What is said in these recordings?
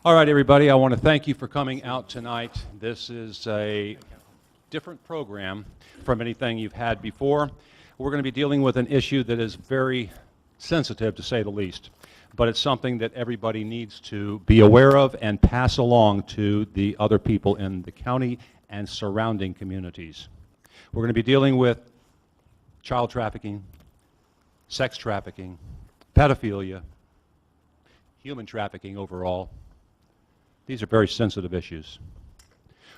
All right, everybody, I want to thank you for coming out tonight. This is a different program from anything you've had before. We're going to be dealing with an issue that is very sensitive, to say the least, but it's something that everybody needs to be aware of and pass along to the other people in the county and surrounding communities. We're going to be dealing with child trafficking, sex trafficking, pedophilia, human trafficking overall. These are very sensitive issues.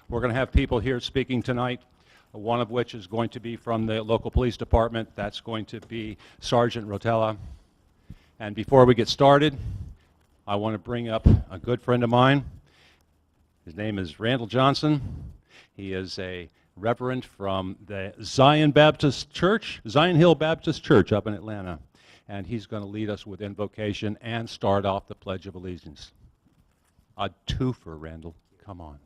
We're going to have people here speaking tonight, one of which is going to be from the local police department. That's going to be Sergeant Rotella. And before we get started, I want to bring up a good friend of mine. His name is Randall Johnson. He is a reverend from the Zion Hill Baptist Church up in Atlanta. And he's going to lead us with invocation and start off the Pledge of Allegiance. A twofer, Randall. Come on.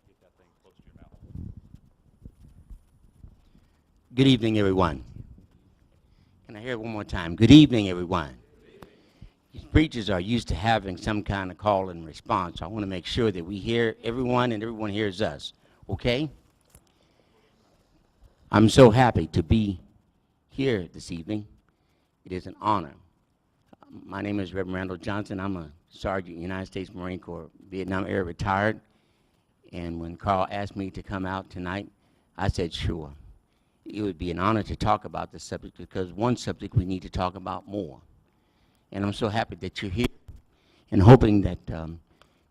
Get that thing close to your mouth. Good evening, everyone. Can I hear it one more time? Good evening, everyone. These preachers are used to having some kind of call and response. I want to make sure that we hear everyone and everyone hears us. Okay? I'm so happy to be here this evening. It is an honor. My name is Reverend Randall Johnson. I'm a Sergeant, United States Marine Corps, Vietnam era retired. And when Carl asked me to come out tonight, I said sure. It would be an honor to talk about this subject because one subject we need to talk about more. And I'm so happy that you're here and hoping that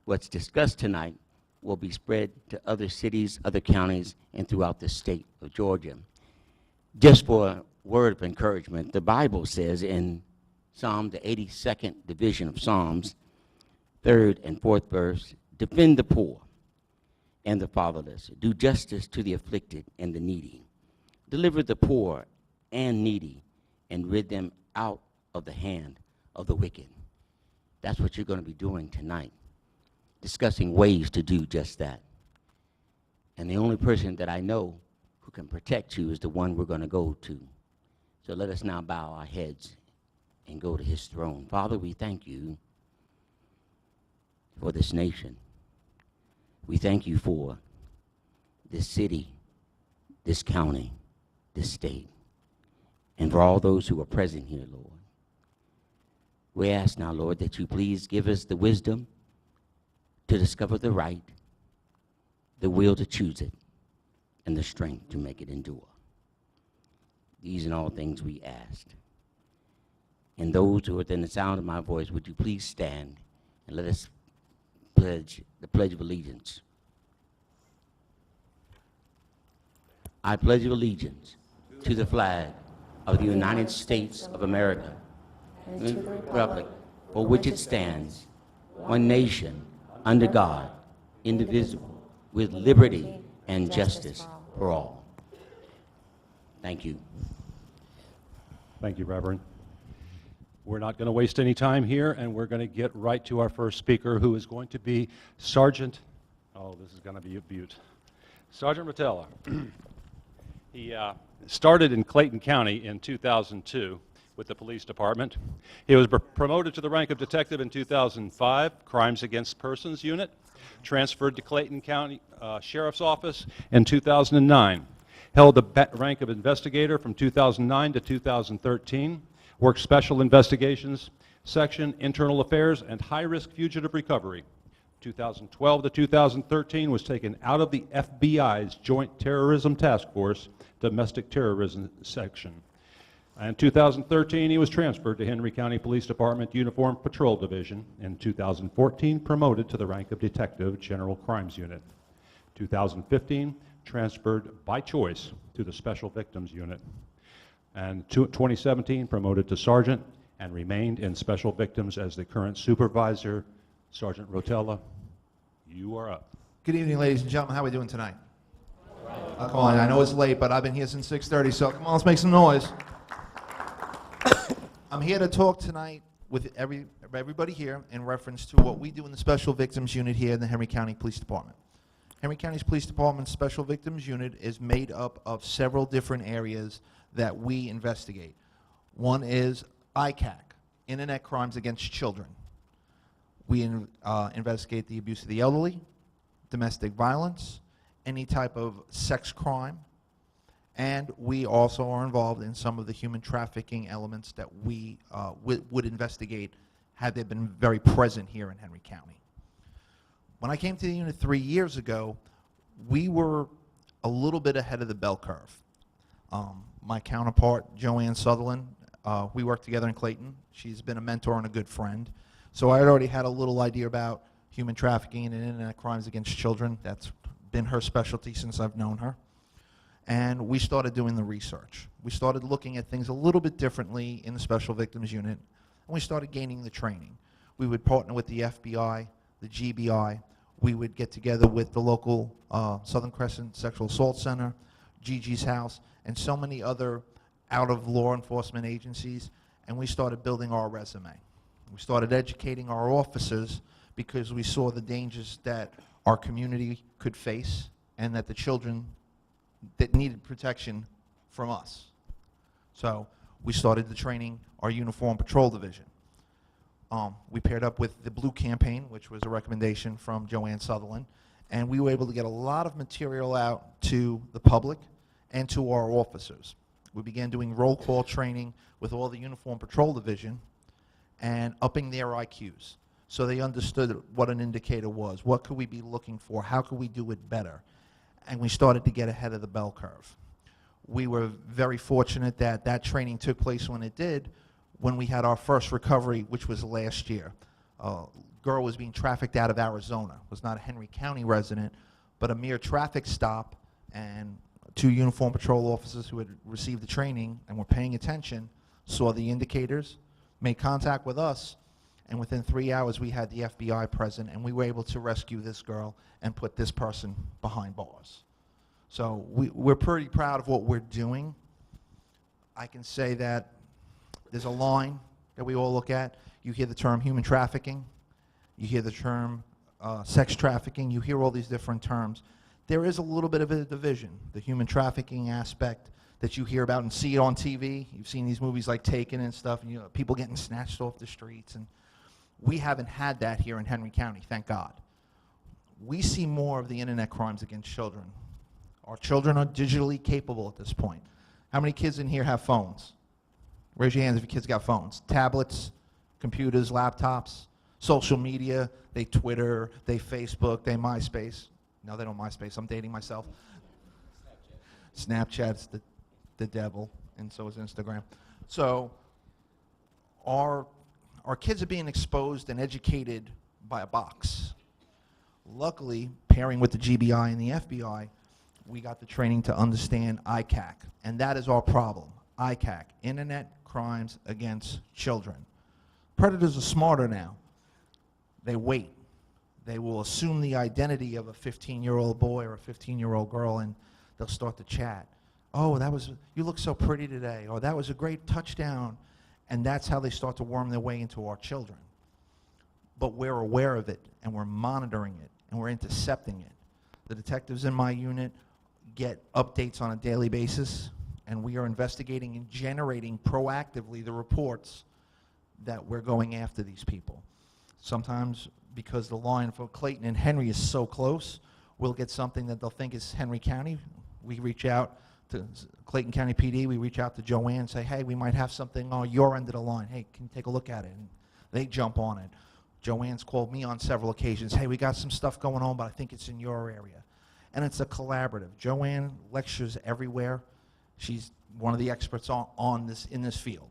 what's discussed tonight will be spread to other cities, other counties, and throughout the state of Georgia. Just for a word of encouragement, the Bible says in Psalm, the 82nd division of Psalms, 3rd and 4th verse, defend the poor and the fatherless, do justice to the afflicted and the needy, deliver the poor and needy, and rid them out of the hand of the wicked. That's what you're going to be doing tonight, discussing ways to do just that. And the only person that I know who can protect you is the one we're going to go to. So let us now bow our heads and go to his throne. Father, we thank you for this nation. We thank you for this city, this county, this state, and for all those who are present here, Lord. We ask now, Lord, that you please give us the wisdom to discover the right, the will to choose it, and the strength to make it endure. These and all things we asked. And those who are within the sound of my voice, would you please stand and let us pledge the Pledge of Allegiance. I pledge allegiance to the flag of the United States of America, and to the republic for which it stands, one nation, under God, indivisible, with liberty and justice for all. Thank you. Thank you, Reverend. We're not going to waste any time here, and we're going to get right to our first speaker, who is going to be Sergeant, this is going to be a beaut, Sergeant Rotella. He started in Clayton County in 2002 with the police department. He was promoted to the rank of detective in 2005, Crimes Against Persons Unit, transferred to Clayton County Sheriff's Office in 2009, held the rank of investigator from 2009 to 2013, worked Special Investigations Section, Internal Affairs, and High-Risk Fugitive Recovery. 2012 to 2013 was taken out of the FBI's Joint Terrorism Task Force, Domestic Terrorism Section. In 2013, he was transferred to Henry County Police Department Uniform Patrol Division. In 2014, promoted to the rank of Detective, General Crimes Unit. 2015, transferred by choice to the Special Victims Unit. And 2017, promoted to Sergeant and remained in Special Victims as the current supervisor. Sergeant Rotella, you are up. Good evening, ladies and gentlemen. How are we doing tonight? Come on, I know it's late, but I've been here since 6:30, so come on, let's make some noise. I'm here to talk tonight with everybody here in reference to what we do in the Special Victims Unit here in the Henry County Police Department. Henry County's Police Department's Special Victims Unit is made up of several different areas that we investigate. One is ICAC, Internet Crimes Against Children. We investigate the abuse of the elderly, domestic violence, any type of sex crime, and we also are involved in some of the human trafficking elements that we would investigate had they been very present here in Henry County. When I came to the unit 3 years ago, we were a little bit ahead of the bell curve. My counterpart, Joanne Sutherland, we worked together in Clayton. She's been a mentor and a good friend. So I had already had a little idea about human trafficking and internet crimes against children. That's been her specialty since I've known her. And we started doing the research. We started looking at things a little bit differently in the Special Victims Unit, and we started gaining the training. We would partner with the FBI, the GBI. We would get together with the local Southern Crescent Sexual Assault Center, Gigi's House, and so many other out-of-law enforcement agencies, and we started building our resume. We started educating our officers because we saw the dangers that our community could face and that the children that needed protection from us. So we started the training, our Uniform Patrol Division. We paired up with the Blue Campaign, which was a recommendation from Joanne Sutherland, and we were able to get a lot of material out to the public and to our officers. We began doing roll call training with all the Uniform Patrol Division and upping their IQs so they understood what an indicator was, what could we be looking for, how could we do it better, and we started to get ahead of the bell curve. We were very fortunate that that training took place when it did, when we had our first recovery, which was last year. A girl was being trafficked out of Arizona, was not a Henry County resident, but a mere traffic stop, and 2 Uniform Patrol officers who had received the training and were paying attention saw the indicators, made contact with us, and within 3 hours we had the FBI present, and we were able to rescue this girl and put this person behind bars. So we're pretty proud of what we're doing. I can say that there's a line that we all look at. You hear the term human trafficking, you hear the term sex trafficking, you hear all these different terms. There is a little bit of a division. The human trafficking aspect that you hear about and see it on TV. You've seen these movies like Taken and stuff, and you know, people getting snatched off the streets. And we haven't had that here in Henry County, thank God. We see more of the internet crimes against children. Our children are digitally capable at this point. How many kids in here have phones? Raise your hands if your kids got phones. Tablets, computers, laptops, social media. They Twitter, they Facebook, they MySpace. No, they don't MySpace. I'm dating myself. Snapchat's the devil, and so is Instagram. So our kids are being exposed and educated by a box. Luckily, pairing with the GBI and the FBI, we got the training to understand ICAC, and that is our problem. ICAC, Internet Crimes Against Children. Predators are smarter now. They wait. They will assume the identity of a 15-year-old boy or a 15-year-old girl, and they'll start to chat. Oh, you look so pretty today, or that was a great touchdown. And that's how they start to worm their way into our children. But we're aware of it, and we're monitoring it, and we're intercepting it. The detectives in my unit get updates on a daily basis, and we are investigating and generating proactively the reports that we're going after these people. Sometimes, because the line for Clayton and Henry is so close, we'll get something that they'll think is Henry County. We reach out to Clayton County PD, we reach out to Joanne and say, hey, we might have something on your end of the line. Hey, can you take a look at it? And they jump on it. Joanne's called me on several occasions. Hey, we got some stuff going on, but I think it's in your area. And it's a collaborative. Joanne lectures everywhere. She's one of the experts in this field.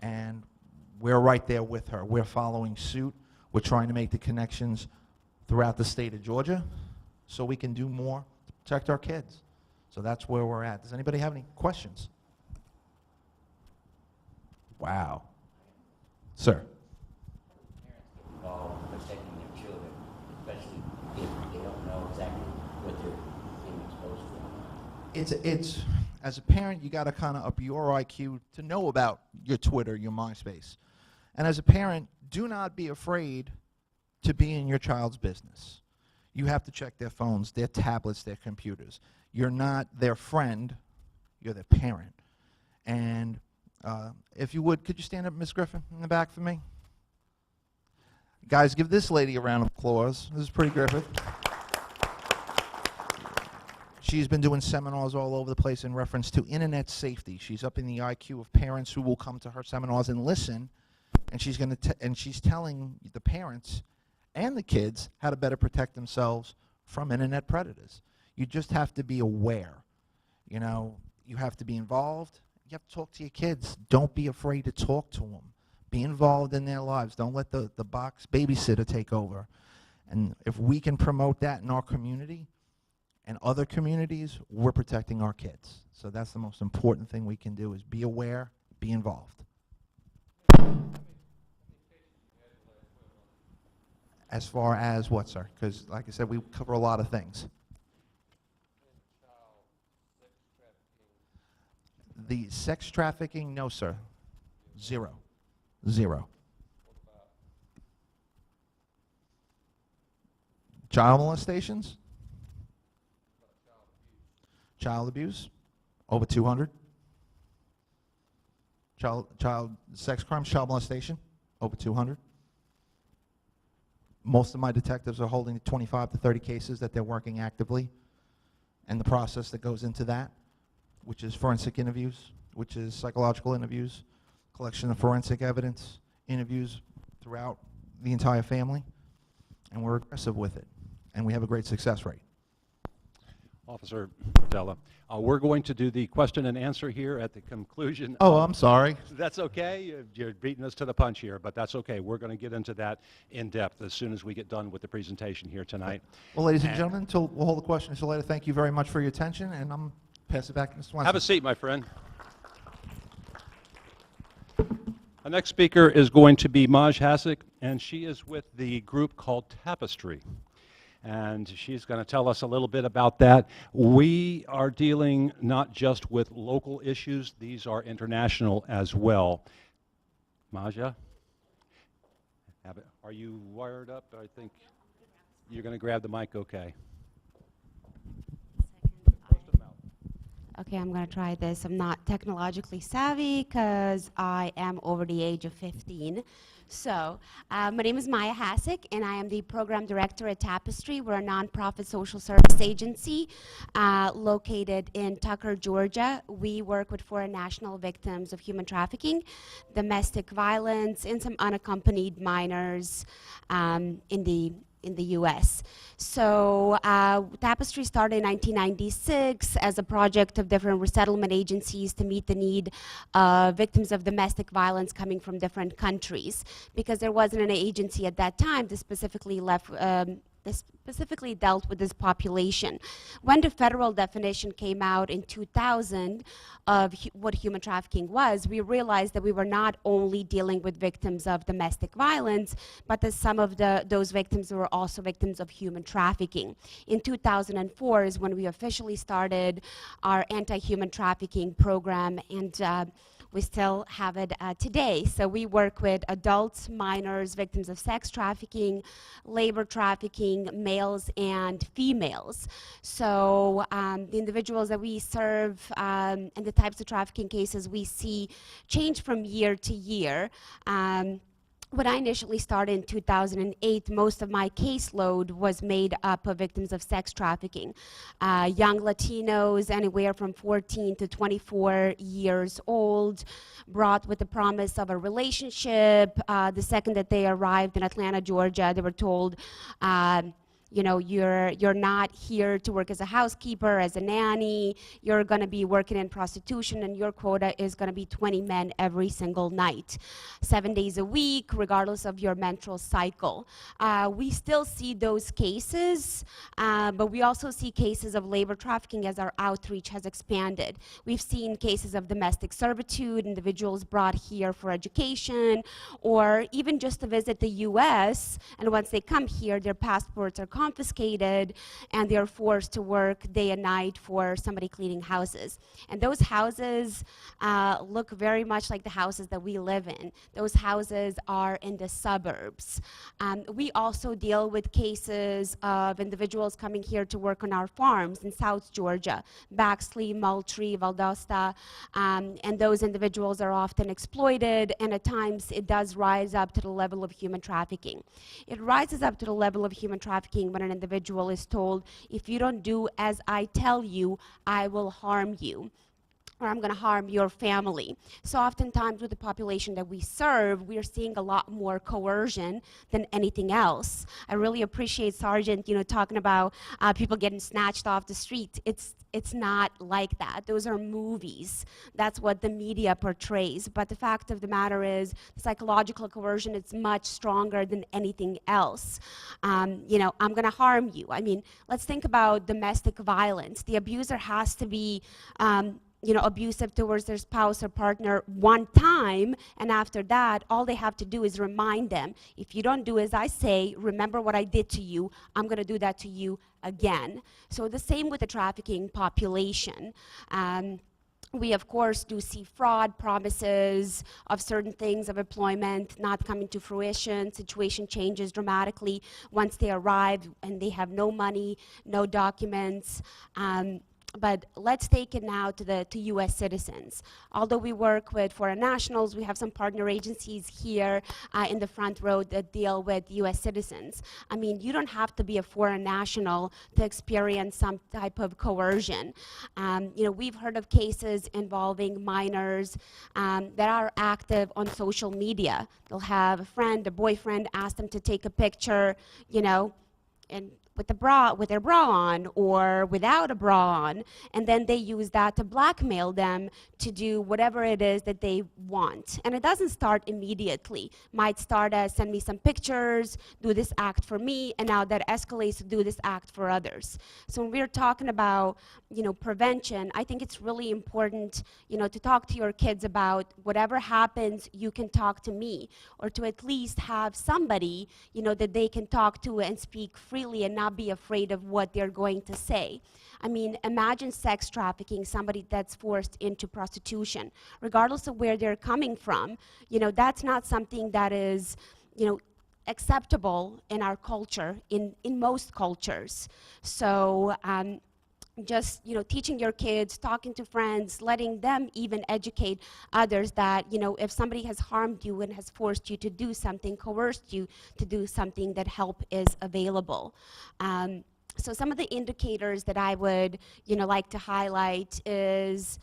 And we're right there with her. We're following suit. We're trying to make the connections throughout the state of Georgia so we can do more to protect our kids. So that's where we're at. Does anybody have any questions? Wow. Sir. Parents get involved in protecting their children, especially if they don't know exactly what they're being exposed to. It's as a parent, you got to kind of up your IQ to know about your Twitter, your MySpace. And as a parent, do not be afraid to be in your child's business. You have to check their phones, their tablets, their computers. You're not their friend, you're their parent. And if you would, could you stand up, Ms. Griffin, in the back for me? Guys, give this lady a round of applause. This is pretty Griffith. She's been doing seminars all over the place in reference to internet safety. She's upping the IQ of parents who will come to her seminars and listen, and she's telling the parents and the kids how to better protect themselves from internet predators. You just have to be aware. You know, you have to be involved. You have to talk to your kids. Don't be afraid to talk to them. Be involved in their lives. Don't let the box babysitter take over. And if we can promote that in our community and other communities, we're protecting our kids. So that's the most important thing we can do, is be aware, be involved. As far as what, sir? Because like I said, we cover a lot of things. The sex trafficking, no, sir. Zero. Zero. Child molestations? Child abuse? Over 200. Child sex crimes, child molestation? Over 200. Most of my detectives are holding 25 to 30 cases that they're working actively, and the process that goes into that, which is forensic interviews, which is psychological interviews, collection of forensic evidence, interviews throughout the entire family, and we're aggressive with it, and we have a great success rate. Officer Rotella, we're going to do the question and answer here at the conclusion. Oh, I'm sorry. That's okay. You're beating us to the punch here, but that's okay. We're going to get into that in depth as soon as we get done with the presentation here tonight. Well, ladies and gentlemen, we'll hold the question until later. Thank you very much for your attention, and I'm pass it back to Mr. Swenson. Have a seat, my friend. Our next speaker is going to be Maj Hasek, and she is with the group called Tapestry. And she's going to tell us a little bit about that. We are dealing not just with local issues, these are international as well. Maja, are you wired up? I think you're going to grab the mic, okay. Okay, I'm going to try this. I'm not technologically savvy because I am over the age of 15. So, my name is Maya Hasek, and I am the program director at Tapestry. We're a nonprofit social service agency located in Tucker, Georgia. We work with foreign national victims of human trafficking, domestic violence, and some unaccompanied minors in the U.S. So Tapestry started in 1996 as a project of different resettlement agencies to meet the need of victims of domestic violence coming from different countries, because there wasn't an agency at that time that specifically dealt with this population. When the federal definition came out in 2000 of what human trafficking was, we realized that we were not only dealing with victims of domestic violence, but that some of those victims were also victims of human trafficking. In 2004 is when we officially started our anti-human trafficking program, and we still have it today. So we work with adults, minors, victims of sex trafficking, labor trafficking, males and females. So the individuals that we serve and the types of trafficking cases we see change from year to year. When I initially started in 2008, most of my caseload was made up of victims of sex trafficking. Young Latinos, anywhere from 14 to 24 years old, brought with the promise of a relationship. The second that they arrived in Atlanta, Georgia, they were told, you know, you're not here to work as a housekeeper, as a nanny. You're going to be working in prostitution, and your quota is going to be 20 men every single night, 7 days a week, regardless of your menstrual cycle. We still see those cases, but we also see cases of labor trafficking as our outreach has expanded. We've seen cases of domestic servitude, individuals brought here for education, or even just to visit the U.S., and once they come here, their passports are confiscated, and they're forced to work day and night for somebody cleaning houses. And those houses look very much like the houses that we live in. Those houses are in the suburbs. We also deal with cases of individuals coming here to work on our farms in South Georgia, Baxley, Moultrie, Valdosta, and those individuals are often exploited, and at times it does rise up to the level of human trafficking. It rises up to the level of human trafficking when an individual is told, if you don't do as I tell you, I will harm you, or I'm going to harm your family. So oftentimes with the population that we serve, we are seeing a lot more coercion than anything else. I really appreciate Sergeant, talking about people getting snatched off the street. It's not like that. Those are movies. That's what the media portrays. But the fact of the matter is, psychological coercion is much stronger than anything else. I'm going to harm you. I mean, let's think about domestic violence. The abuser has to be abusive towards their spouse or partner one time, and after that, all they have to do is remind them, if you don't do as I say, remember what I did to you, I'm going to do that to you again. So the same with the trafficking population. We, of course, do see fraud, promises of certain things of employment not coming to fruition. Situation changes dramatically once they arrive and they have no money, no documents. But let's take it now to U.S. citizens. Although we work with foreign nationals, we have some partner agencies here in the front row that deal with U.S. citizens. I mean, you don't have to be a foreign national to experience some type of coercion. We've heard of cases involving minors that are active on social media. They'll have a friend, a boyfriend, ask them to take a picture, and with their bra on or without a bra on, and then they use that to blackmail them to do whatever it is that they want. And it doesn't start immediately. Might start as send me some pictures, do this act for me, and now that escalates to do this act for others. So when we're talking about prevention, I think it's really important to talk to your kids about whatever happens, you can talk to me, or to at least have somebody that they can talk to and speak freely and not be afraid of what they're going to say. I mean, imagine sex trafficking, somebody that's forced into prostitution. Regardless of where they're coming from, that's not something that is, acceptable in our culture, in most cultures. So, just teaching your kids, talking to friends, letting them even educate others that if somebody has harmed you and has forced you to do something, coerced you to do something, that help is available. So some of the indicators that I would like to highlight is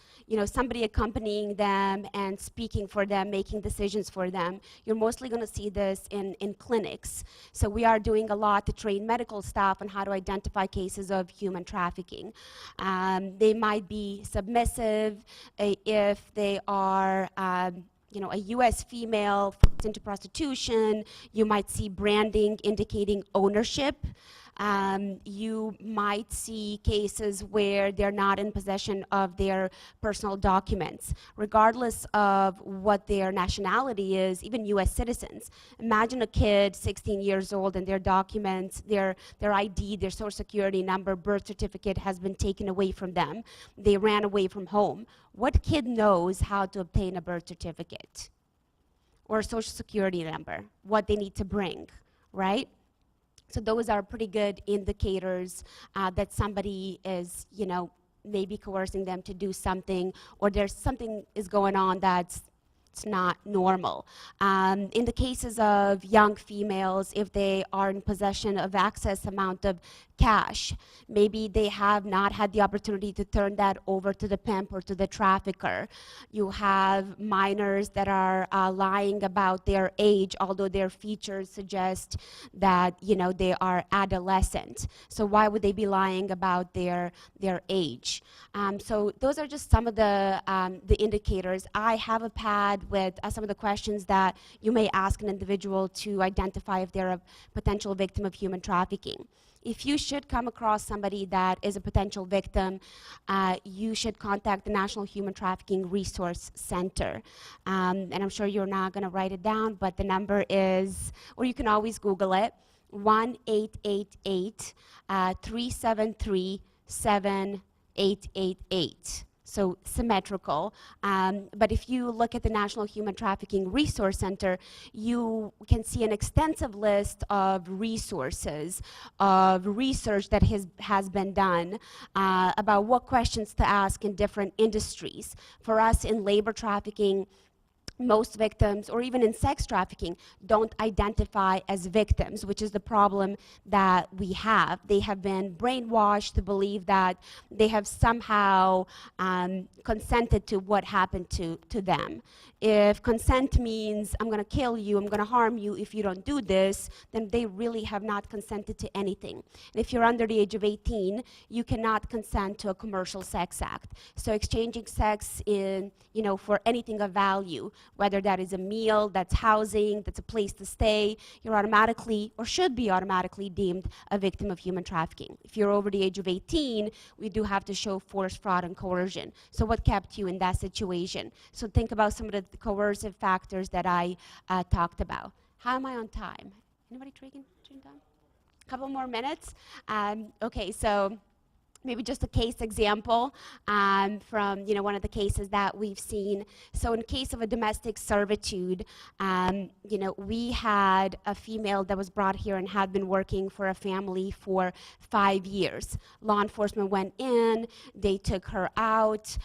somebody accompanying them and speaking for them, making decisions for them. You're mostly going to see this in clinics. So we are doing a lot to train medical staff on how to identify cases of human trafficking. They might be submissive if they are a U.S. female into prostitution. You might see branding indicating ownership. You might see cases where they're not in possession of their personal documents, regardless of what their nationality is, even U.S. citizens. Imagine a kid, 16 years old, and their documents, their ID, their social security number, birth certificate has been taken away from them. They ran away from home. What kid knows how to obtain a birth certificate or a social security number, what they need to bring, right? So those are pretty good indicators that somebody is, maybe coercing them to do something, or there's something is going on that's not normal. In the cases of young females, if they are in possession of excess amount of cash, maybe they have not had the opportunity to turn that over to the pimp or to the trafficker. You have minors that are lying about their age, although their features suggest that they are adolescent. So why would they be lying about their age? So those are just some of the indicators. I have a pad with some of the questions that you may ask an individual to identify if they're a potential victim of human trafficking. If you should come across somebody that is a potential victim, you should contact the National Human Trafficking Resource Center. And I'm sure you're not going to write it down, but the number is, or you can always Google it. 1-888-373-7888. So symmetrical. But if you look at the National Human Trafficking Resource Center, you can see an extensive list of resources, of research that has been done about what questions to ask in different industries. For us in labor trafficking, most victims, or even in sex trafficking, don't identify as victims, which is the problem that we have. They have been brainwashed to believe that they have somehow consented to what happened to them. If consent means I'm going to kill you, I'm going to harm you if you don't do this, then they really have not consented to anything. And if you're under the age of 18, you cannot consent to a commercial sex act. So exchanging sex in, for anything of value, whether that is a meal, that's housing, that's a place to stay, you're automatically, or should be automatically deemed a victim of human trafficking. If you're over the age of 18, we do have to show force, fraud, and coercion. So what kept you in that situation? So think about some of the coercive factors that I talked about. How am I on time? Anybody trading time? A couple more minutes? Okay, so maybe just a case example from one of the cases that we've seen. So in case of a domestic servitude, we had a female that was brought here and had been working for a family for 5 years. Law enforcement went in, they took her out,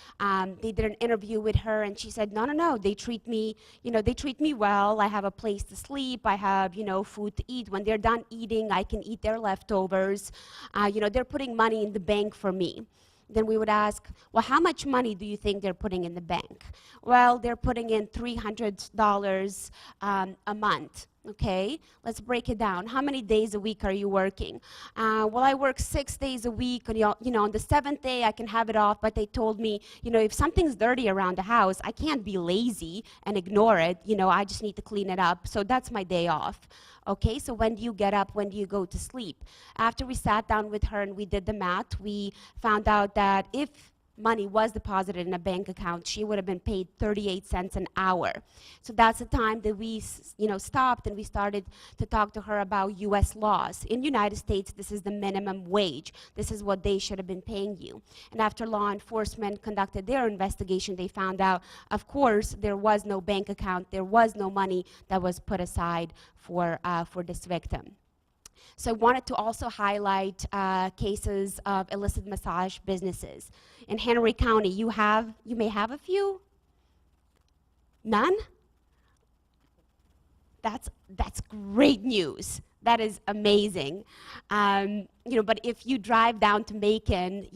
they did an interview with her, and she said, no, they treat me, they treat me well. I have a place to sleep, I have, food to eat. When they're done eating, I can eat their leftovers. They're putting money in the bank for me. Then we would ask, well, how much money do you think they're putting in the bank? Well, they're putting in $300 a month. Okay, let's break it down. How many days a week are you working? Well, I work 6 days a week, and on the 7th day I can have it off, but they told me, if something's dirty around the house, I can't be lazy and ignore it. I just need to clean it up, so that's my day off. Okay, so when do you get up? When do you go to sleep? After we sat down with her and we did the math, we found out that if money was deposited in a bank account, she would have been paid 38 cents an hour. So that's the time that we stopped and we started to talk to her about US laws. In the United States, this is the minimum wage. This is what they should have been paying you. And after law enforcement conducted their investigation, they found out, of course, there was no bank account, there was no money that was put aside for this victim. So I wanted to also highlight cases of illicit massage businesses. In Henry County, you may have a few? None? That's great news. That is amazing. But if you drive down to Macon,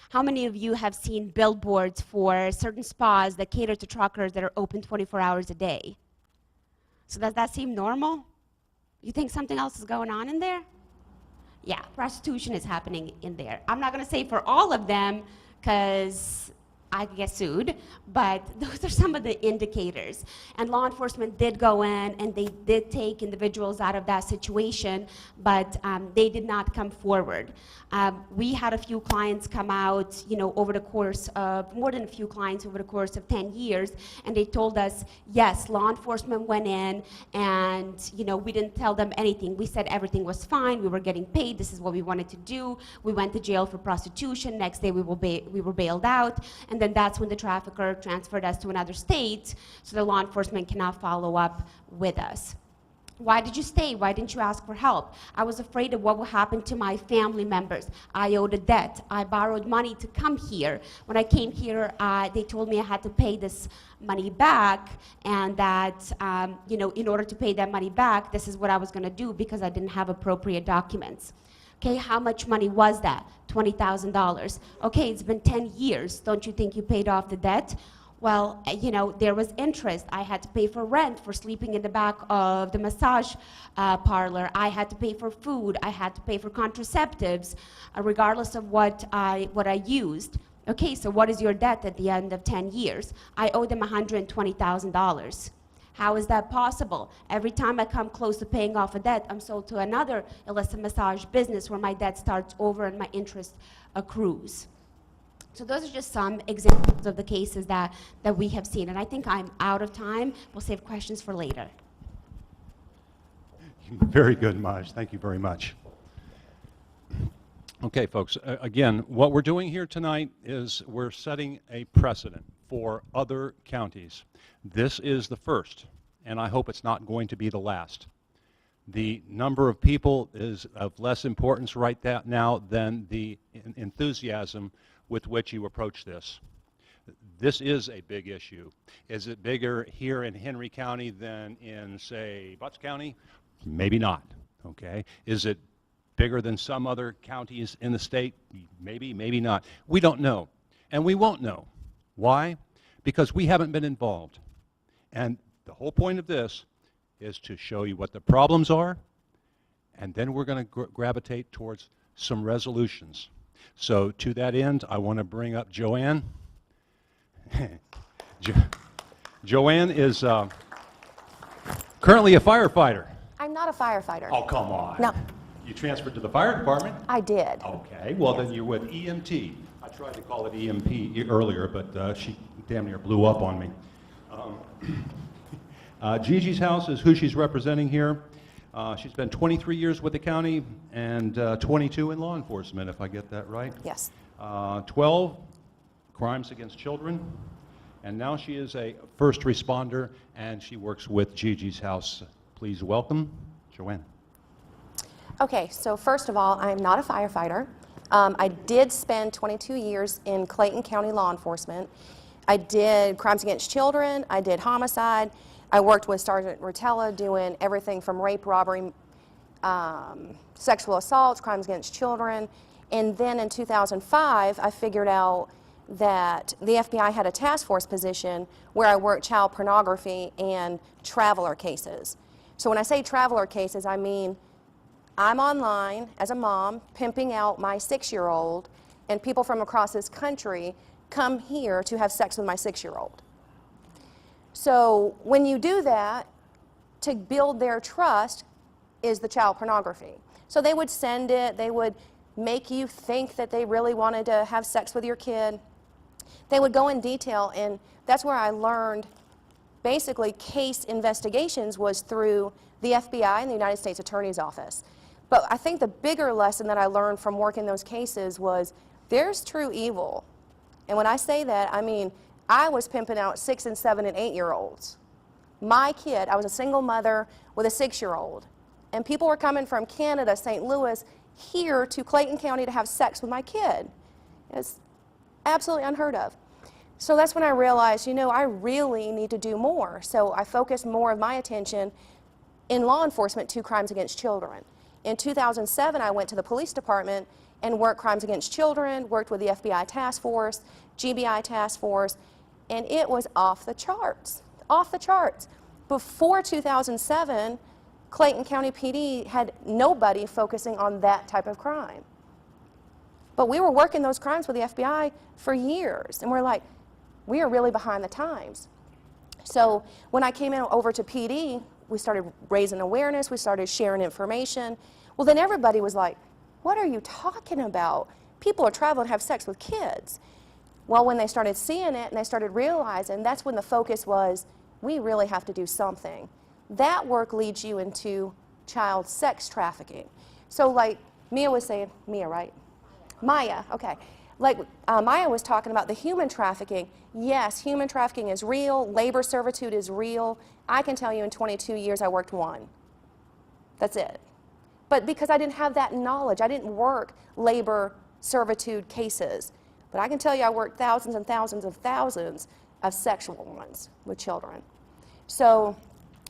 how many of you have seen billboards for certain spas that cater to truckers that are open 24 hours a day? So does that seem normal? You think something else is going on in there? Yeah, prostitution is happening in there. I'm not going to say for all of them because I could get sued, but those are some of the indicators. And law enforcement did go in and they did take individuals out of that situation, but they did not come forward. We had a few clients come out, over the course of, more than a few clients over the course of 10 years, and they told us, yes, law enforcement went in and, we didn't tell them anything. We said everything was fine, we were getting paid, this is what we wanted to do. We went to jail for prostitution, next day we were bailed out, and then that's when the trafficker transferred us to another state, so the law enforcement cannot follow up with us. Why did you stay? Why didn't you ask for help? I was afraid of what would happen to my family members. I owed a debt. I borrowed money to come here. When I came here, they told me I had to pay this money back, and that, in order to pay that money back, this is what I was going to do because I didn't have appropriate documents. Okay, how much money was that? $20,000. Okay, it's been 10 years. Don't you think you paid off the debt? Well, there was interest. I had to pay for rent, for sleeping in the back of the massage parlor. I had to pay for food. I had to pay for contraceptives, regardless of what I used. Okay, so what is your debt at the end of 10 years? I owe them $120,000. How is that possible? Every time I come close to paying off a debt, I'm sold to another illicit massage business where my debt starts over and my interest accrues. So those are just some examples of the cases that we have seen. And I think I'm out of time. We'll save questions for later. Very good, Maj. Thank you very much. Okay, folks, again, what we're doing here tonight is we're setting a precedent for other counties. This is the first, and I hope it's not going to be the last. The number of people is of less importance right now than the enthusiasm with which you approach this. This is a big issue. Is it bigger here in Henry County than in, say, Butts County? Maybe not, okay? Is it bigger than some other counties in the state? Maybe, maybe not. We don't know, and we won't know. Why? Because we haven't been involved. And the whole point of this is to show you what the problems are, and then we're going to gravitate towards some resolutions. So to that end, I want to bring up Joanne. Joanne is currently a firefighter. I'm not a firefighter. Oh, come on. No. You transferred to the fire department? I did. Okay, well then you're with EMT. I tried to call it EMP earlier, but she damn near blew up on me. Gigi's house is who she's representing here. She's been 23 years with the county and 22 in law enforcement, if I get that right. Yes. 12 crimes against children, and now she is a first responder, and she works with Gigi's house. Please welcome Joanne. Okay, so first of all, I'm not a firefighter. I did spend 22 years in Clayton County law enforcement. I did crimes against children, I did homicide, I worked with Sergeant Rotella doing everything from rape, robbery, sexual assaults, crimes against children, and then in 2005, I figured out that the FBI had a task force position where I worked child pornography and traveler cases. So when I say traveler cases, I mean I'm online as a mom pimping out my 6-year-old, and people from across this country come here to have sex with my 6-year-old. So when you do that, to build their trust is the child pornography. So they would send it, they would make you think that they really wanted to have sex with your kid. They would go in detail, and that's where I learned basically case investigations was through the FBI and the United States Attorney's Office. But I think the bigger lesson that I learned from working those cases was there's true evil. And when I say that, I mean I was pimping out 6 and 7 and 8-year-olds. My kid, I was a single mother with a 6-year-old. And people were coming from Canada, St. Louis, here to Clayton County to have sex with my kid. It's absolutely unheard of. So that's when I realized, you know, I really need to do more. So I focused more of my attention in law enforcement to crimes against children. In 2007, I went to the police department and worked crimes against children, worked with the FBI task force, GBI task force, and it was off the charts, off the charts. Before 2007, Clayton County PD had nobody focusing on that type of crime. But we were working those crimes with the FBI for years, and we're like, we are really behind the times. So when I came over to PD, we started raising awareness, we started sharing information. Well, then everybody was like, what are you talking about? People are traveling to have sex with kids. Well, when they started seeing it and they started realizing, that's when the focus was, we really have to do something. That work leads you into child sex trafficking. So like Mia was saying, Mia, right? Maya, okay. Like Maya was talking about the human trafficking. Yes, human trafficking is real. Labor servitude is real. I can tell you in 22 years I worked one. That's it. But because I didn't have that knowledge, I didn't work labor servitude cases. But I can tell you I worked thousands and thousands of sexual ones with children. So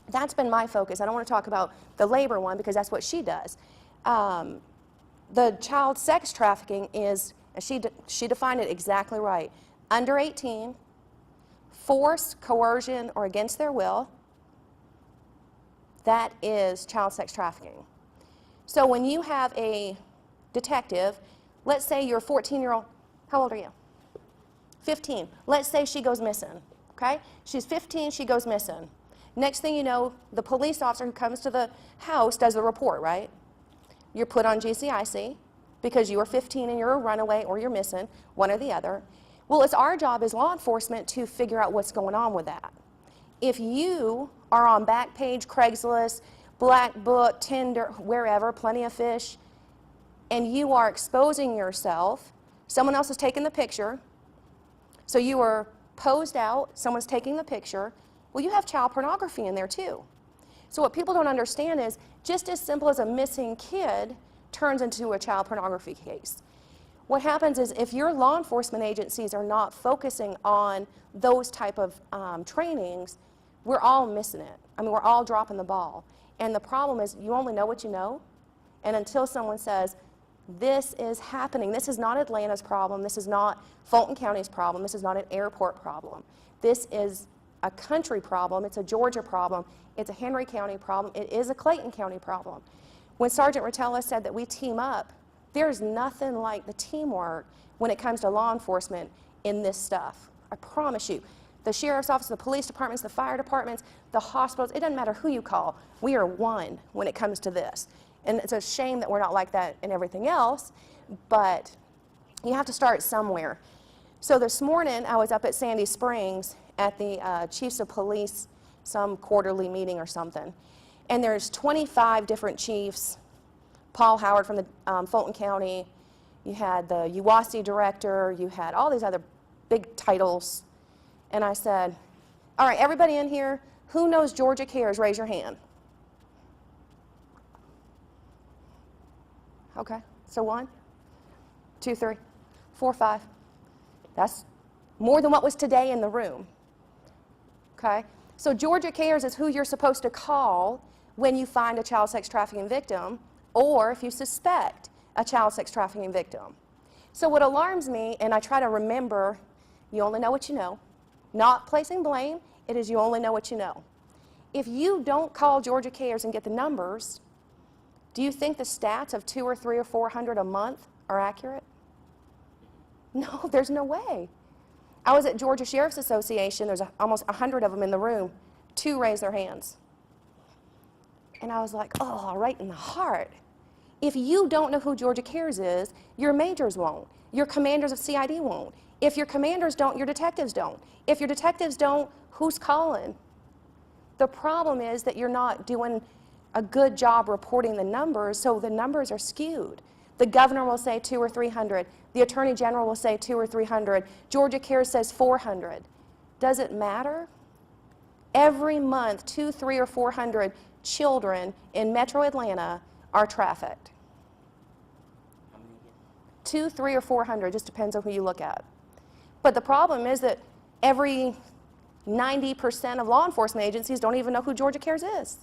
that's been my focus. I don't want to talk about the labor one because that's what she does. The child sex trafficking is, she defined it exactly right. Under 18, force, coercion, or against their will, that is child sex trafficking. So when you have a detective, let's say your 14-year-old, how old are you? 15. Let's say she goes missing, okay? She's 15, she goes missing. Next thing you know, the police officer who comes to the house does the report, right? You're put on GCIC because you are 15 and you're a runaway or you're missing, one or the other. Well, it's our job as law enforcement to figure out what's going on with that. If you are on Backpage, Craigslist, Black Book, Tinder, wherever, Plenty of Fish, and you are exposing yourself. Someone else is taking the picture, so you are posed out, someone's taking the picture. Well, you have child pornography in there too. So what people don't understand is just as simple as a missing kid turns into a child pornography case. What happens is if your law enforcement agencies are not focusing on those type of trainings, we're all missing it. I mean, we're all dropping the ball. And the problem is you only know what you know, and until someone says, this is happening, this is not Atlanta's problem, this is not Fulton County's problem, this is not an airport problem. This is a country problem, it's a Georgia problem, it's a Henry County problem, it is a Clayton County problem. When Sergeant Rotella said that we team up, there's nothing like the teamwork when it comes to law enforcement in this stuff. I promise you. The sheriff's office, the police departments, the fire departments, the hospitals, it doesn't matter who you call. We are one when it comes to this. And it's a shame that we're not like that in everything else, but you have to start somewhere. So this morning, I was up at Sandy Springs at the Chiefs of Police, some quarterly meeting or something. And there's 25 different chiefs. Paul Howard from the Fulton County, you had the UWASI director, you had all these other big titles. And I said, all right, everybody in here, who knows Georgia Cares, raise your hand. Okay, so 1, 2, 3, 4, 5. That's more than what was today in the room. Okay, so Georgia Cares is who you're supposed to call when you find a child sex trafficking victim, or if you suspect a child sex trafficking victim. So what alarms me, and I try to remember, you only know what you know. Not placing blame, it is you only know what you know. If you don't call Georgia Cares and get the numbers, do you think the stats of 200 or 300 or 400 a month are accurate? No, there's no way. I was at Georgia Sheriff's Association, there's almost 100 of them in the room, 2 raised their hands. And I was like, oh, right in the heart. If you don't know who Georgia Cares is, your majors won't. Your commanders of CID won't. If your commanders don't, your detectives don't. If your detectives don't, who's calling? The problem is that you're not doing a good job reporting the numbers, so the numbers are skewed. The governor will say 200 or 300. The attorney general will say 200 or 300. Georgia Cares says 400. Does it matter? Every month, 200, 300, or 400 children in metro Atlanta are trafficked. 200, 300, or 400, just depends on who you look at. But the problem is that every 90% of law enforcement agencies don't even know who Georgia Cares is.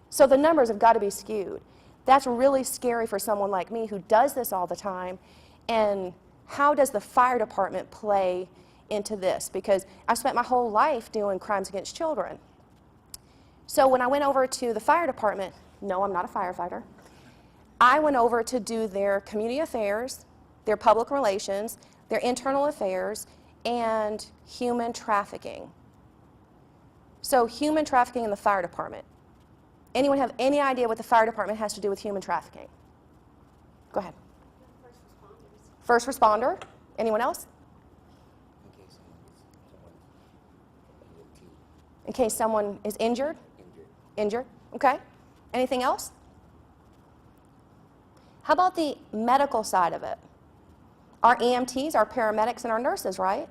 So the numbers have got to be skewed. That's really scary for someone like me who does this all the time. And how does the fire department play into this? Because I've spent my whole life doing crimes against children. So when I went over to the fire department, no, I'm not a firefighter, I went over to do their community affairs, their public relations, their internal affairs, and human trafficking. So human trafficking in the fire department. Anyone have any idea what the fire department has to do with human trafficking? Go ahead. First responder. Anyone else? In case someone is injured? Injured. Okay. Anything else? How about the medical side of it? Our EMTs, our paramedics, and our nurses, right?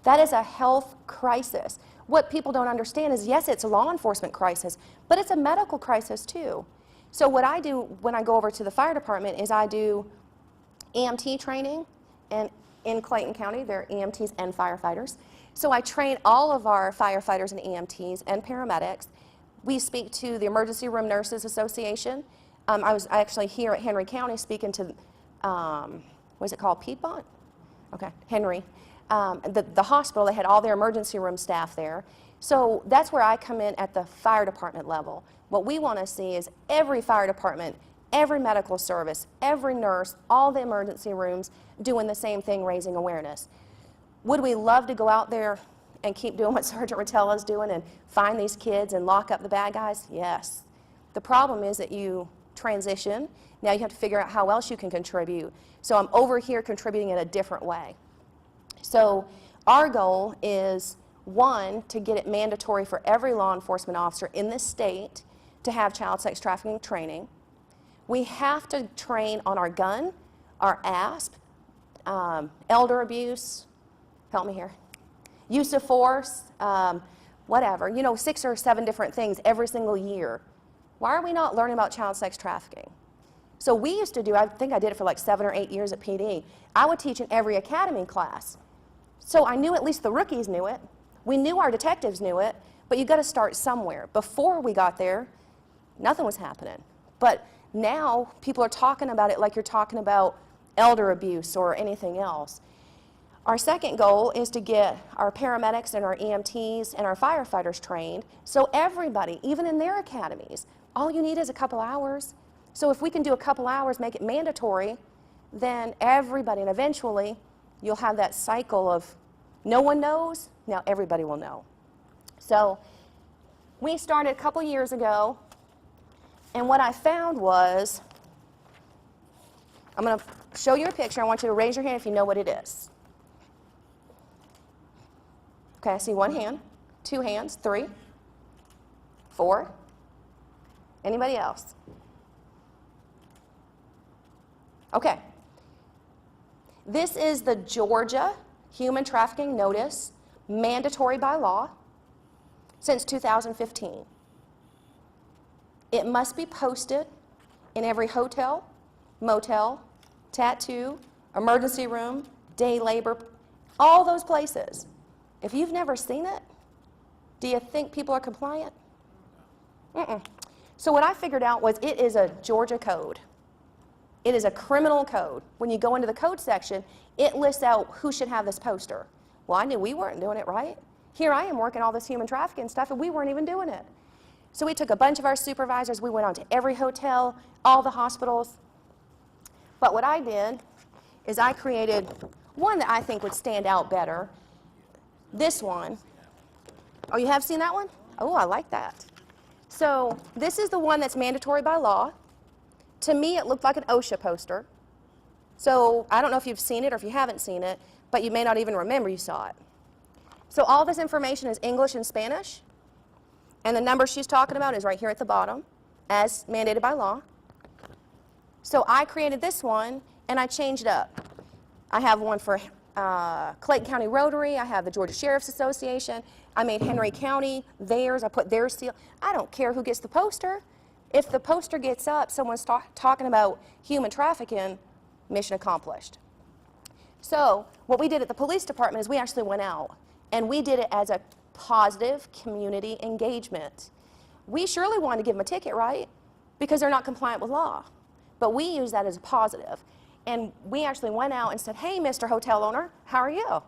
That is a health crisis. What people don't understand is, yes, it's a law enforcement crisis, but it's a medical crisis too. So what I do when I go over to the fire department is I do EMT training, and in Clayton County, they're EMTs and firefighters. So I train all of our firefighters and EMTs and paramedics. We speak to the Emergency Room Nurses Association. I was actually here at Henry County speaking to, what is it called, Piedmont? Okay, Henry. The hospital, they had all their emergency room staff there. So that's where I come in at the fire department level. What we want to see is every fire department, every medical service, every nurse, all the emergency rooms doing the same thing, raising awareness. Would we love to go out there and keep doing what Sergeant Rotella is doing and find these kids and lock up the bad guys? Yes. The problem is that you transition. Now you have to figure out how else you can contribute. So I'm over here contributing in a different way. So our goal is, one, to get it mandatory for every law enforcement officer in this state to have child sex trafficking training. We have to train on our gun, our ASP, elder abuse, help me here, use of force, whatever, you know, 6 or 7 different things every single year. Why are we not learning about child sex trafficking? So we used to do, I think I did it for like 7 or 8 years at PD. I would teach in every academy class. So I knew at least the rookies knew it. We knew our detectives knew it, but you got to start somewhere. Before we got there, nothing was happening. But now people are talking about it like you're talking about elder abuse or anything else. Our second goal is to get our paramedics and our EMTs and our firefighters trained, so everybody, even in their academies, all you need is a couple hours. So if we can do a couple hours, make it mandatory, then everybody, and eventually you'll have that cycle of no one knows, now everybody will know. So we started a couple years ago, and what I found was, I'm going to show you a picture. I want you to raise your hand if you know what it is. Okay, I see 1 hand, 2 hands, 3, 4. Anybody else? Okay. This is the Georgia Human Trafficking Notice, mandatory by law, since 2015. It must be posted in every hotel, motel, tattoo, emergency room, day labor, all those places. If you've never seen it, do you think people are compliant? Mm-mm. So what I figured out was it is a Georgia code. It is a criminal code. When you go into the code section, it lists out who should have this poster. Well, I knew we weren't doing it right. Here I am working all this human trafficking stuff, and we weren't even doing it. So we took a bunch of our supervisors. We went on to every hotel, all the hospitals. But what I did is I created one that I think would stand out better. This one. Oh, you have seen that one? Oh, I like that. So this is the one that's mandatory by law. To me, it looked like an OSHA poster. So I don't know if you've seen it or if you haven't seen it, but you may not even remember you saw it. So all this information is English and Spanish, and the number she's talking about is right here at the bottom, as mandated by law. So I created this one, and I changed it up. I have one for Clayton County Rotary. I have the Georgia Sheriff's Association. I made Henry County theirs. I put their seal. I don't care who gets the poster. If the poster gets up, someone's talking about human trafficking, mission accomplished. So what we did at the police department is we actually went out, and we did it as a positive community engagement. We surely wanted to give them a ticket, right? Because they're not compliant with law. But we use that as a positive. And we actually went out and said, hey, Mr. Hotel Owner, how are you?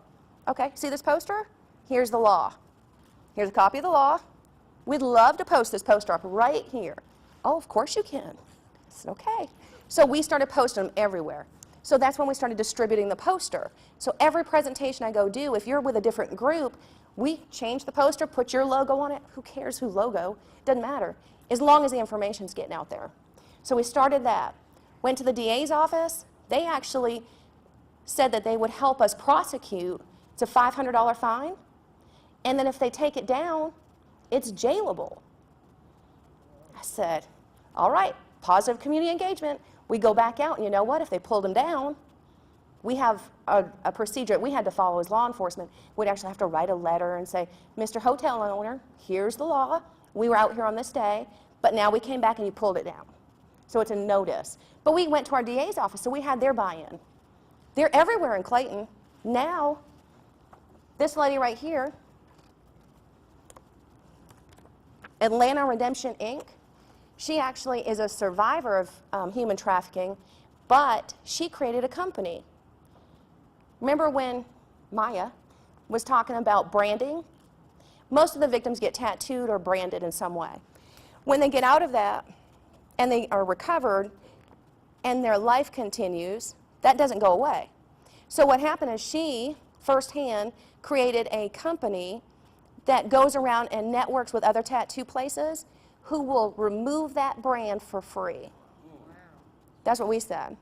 Okay, see this poster? Here's the law. Here's a copy of the law. We'd love to post this poster up right here. Oh, of course you can. I said, okay. So we started posting them everywhere. So that's when we started distributing the poster. So every presentation I go do, if you're with a different group, we change the poster, put your logo on it. Who cares who logo? Doesn't matter, as long as the information's getting out there. So we started that. Went to the DA's office. They actually said that they would help us prosecute. It's a $500 fine. And then if they take it down, it's jailable. I said, all right, positive community engagement. We go back out, and you know what? If they pulled them down, we have a procedure we had to follow as law enforcement. We'd actually have to write a letter and say, Mr. Hotel Owner, here's the law. We were out here on this day, but now we came back and you pulled it down. So it's a notice. But we went to our DA's office, so we had their buy-in. They're everywhere in Clayton. Now, this lady right here, Atlanta Redemption, Inc., she actually is a survivor of human trafficking, but she created a company. Remember when Maya was talking about branding? Most of the victims get tattooed or branded in some way. When they get out of that and they are recovered and their life continues, that doesn't go away. So what happened is she, firsthand, created a company that goes around and networks with other tattoo places who will remove that brand for free. That's what we said.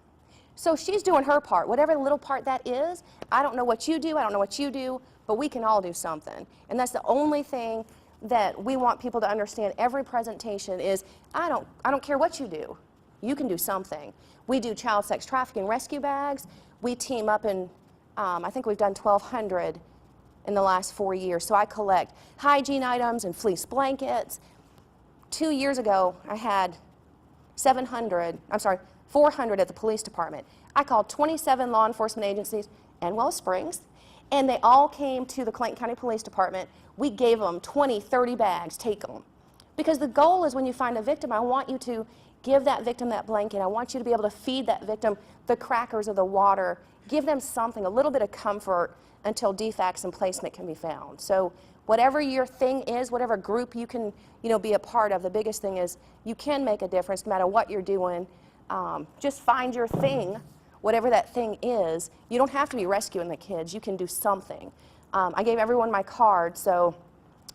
So she's doing her part, whatever little part that is. I don't know what you do, I don't know what you do, but we can all do something. And that's the only thing that we want people to understand every presentation is, I don't care what you do. You can do something. We do child sex trafficking rescue bags. We team up and I think we've done 1,200 in the last 4 years. So I collect hygiene items and fleece blankets. 2 years ago, I had 400 at the police department. I called 27 law enforcement agencies and Wells Springs, and they all came to the Clayton County Police Department. We gave them 20, 30 bags, take them. Because the goal is when you find a victim, I want you to give that victim that blanket. I want you to be able to feed that victim the crackers or the water. Give them something, a little bit of comfort until defects and placement can be found. So whatever your thing is, whatever group you can be a part of, the biggest thing is you can make a difference no matter what you're doing. Just find your thing, whatever that thing is. You don't have to be rescuing the kids. You can do something. I gave everyone my card, so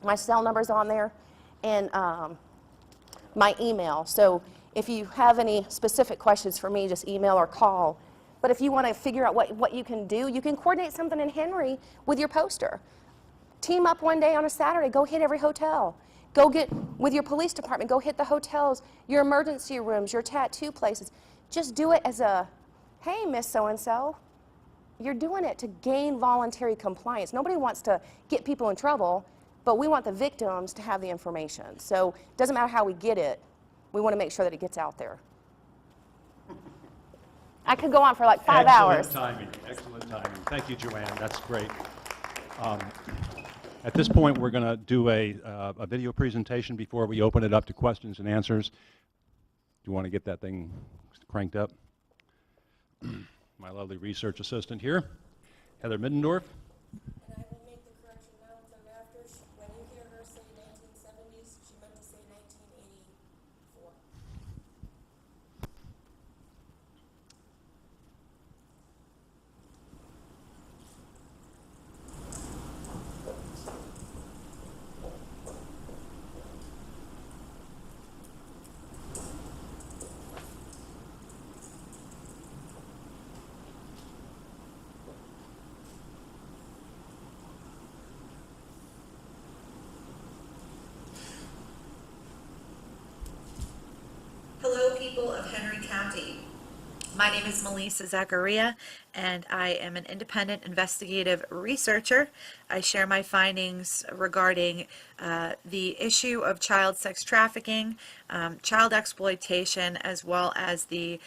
my cell number's on there, and my email. So if you have any specific questions for me, just email or call. But if you want to figure out what you can do, you can coordinate something in Henry with your poster. Team up one day on a Saturday, go hit every hotel. Go get, with your police department, go hit the hotels, your emergency rooms, your tattoo places. Just do it as a, hey, Miss So-and-so, you're doing it to gain voluntary compliance. Nobody wants to get people in trouble, but we want the victims to have the information. So it doesn't matter how we get it, we want to make sure that it gets out there. I could go on for like 5 hours. Excellent timing. Thank you, Joanne. That's great. At this point, we're going to do a video presentation before we open it up to questions and answers. Do you want to get that thing cranked up? My lovely research assistant here, Heather Middendorf. And I will make the correction now with the rafters. When you hear her say 1970s, she meant to say 1984. Hello, people of Henry County. My name is Melissa Zacharia, and I am an independent investigative researcher. I share my findings regarding the issue of child sex trafficking, child exploitation, as well as the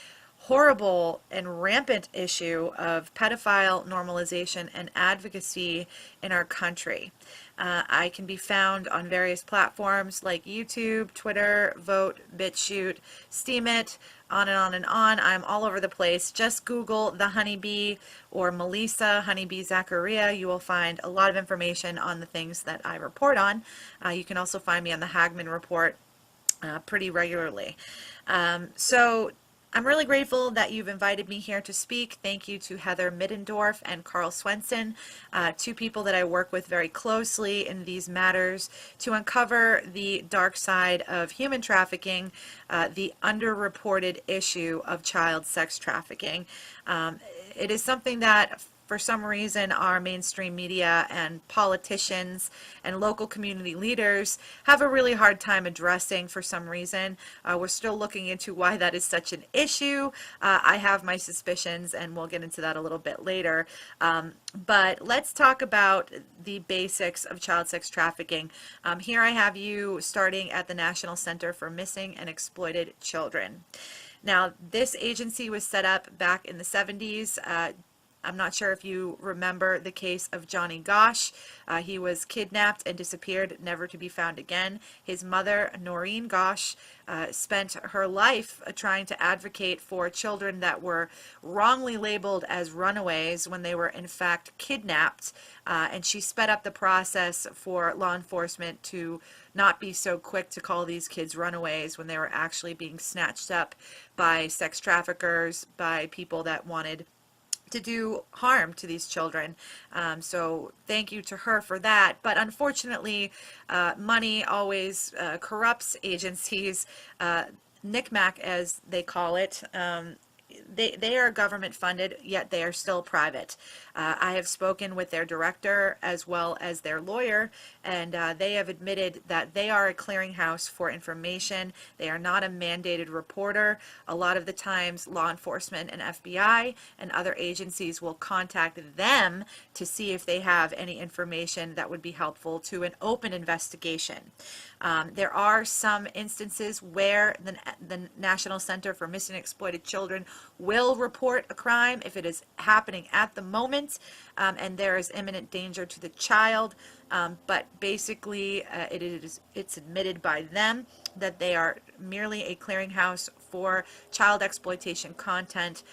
horrible and rampant issue of pedophile normalization and advocacy in our country. I can be found on various platforms like YouTube, Twitter, Vote, BitChute, Steemit, on and on and on. I'm all over the place. Just Google The Honeybee or Melissa Honeybee Zacharia. You will find a lot of information on the things that I report on. You can also find me on the Hagman Report pretty regularly. So I'm really grateful that you've invited me here to speak. Thank you to Heather Middendorf and Carl Swenson, two people that I work with very closely in these matters to uncover the dark side of human trafficking, the underreported issue of child sex trafficking. It is something that for some reason our mainstream media and politicians and local community leaders have a really hard time addressing for some reason. We're still looking into why that is such an issue. I have my suspicions, and we'll get into that a little bit later. But let's talk about the basics of child sex trafficking. Here I have you starting at the National Center for Missing and Exploited Children. Now, this agency was set up back in the 70s. I'm not sure if you remember the case of Johnny Gosch. He was kidnapped and disappeared, never to be found again. His mother, Noreen Gosch, spent her life trying to advocate for children that were wrongly labeled as runaways when they were in fact kidnapped. And she sped up the process for law enforcement to not be so quick to call these kids runaways when they were actually being snatched up by sex traffickers, by people that wanted to do harm to these children. So thank you to her for that. But unfortunately, money always corrupts agencies. NICMAC, as they call it, they are government funded, yet they are still private. I have spoken with their director as well as their lawyer, and they have admitted that they are a clearinghouse for information. They are not a mandated reporter. A lot of the times, law enforcement and FBI and other agencies will contact them to see if they have any information that would be helpful to an open investigation. There are some instances where the National Center for Missing and Exploited Children will report a crime if it is happening at the moment and there is imminent danger to the child. But basically, it's admitted by them that they are merely a clearinghouse for child exploitation content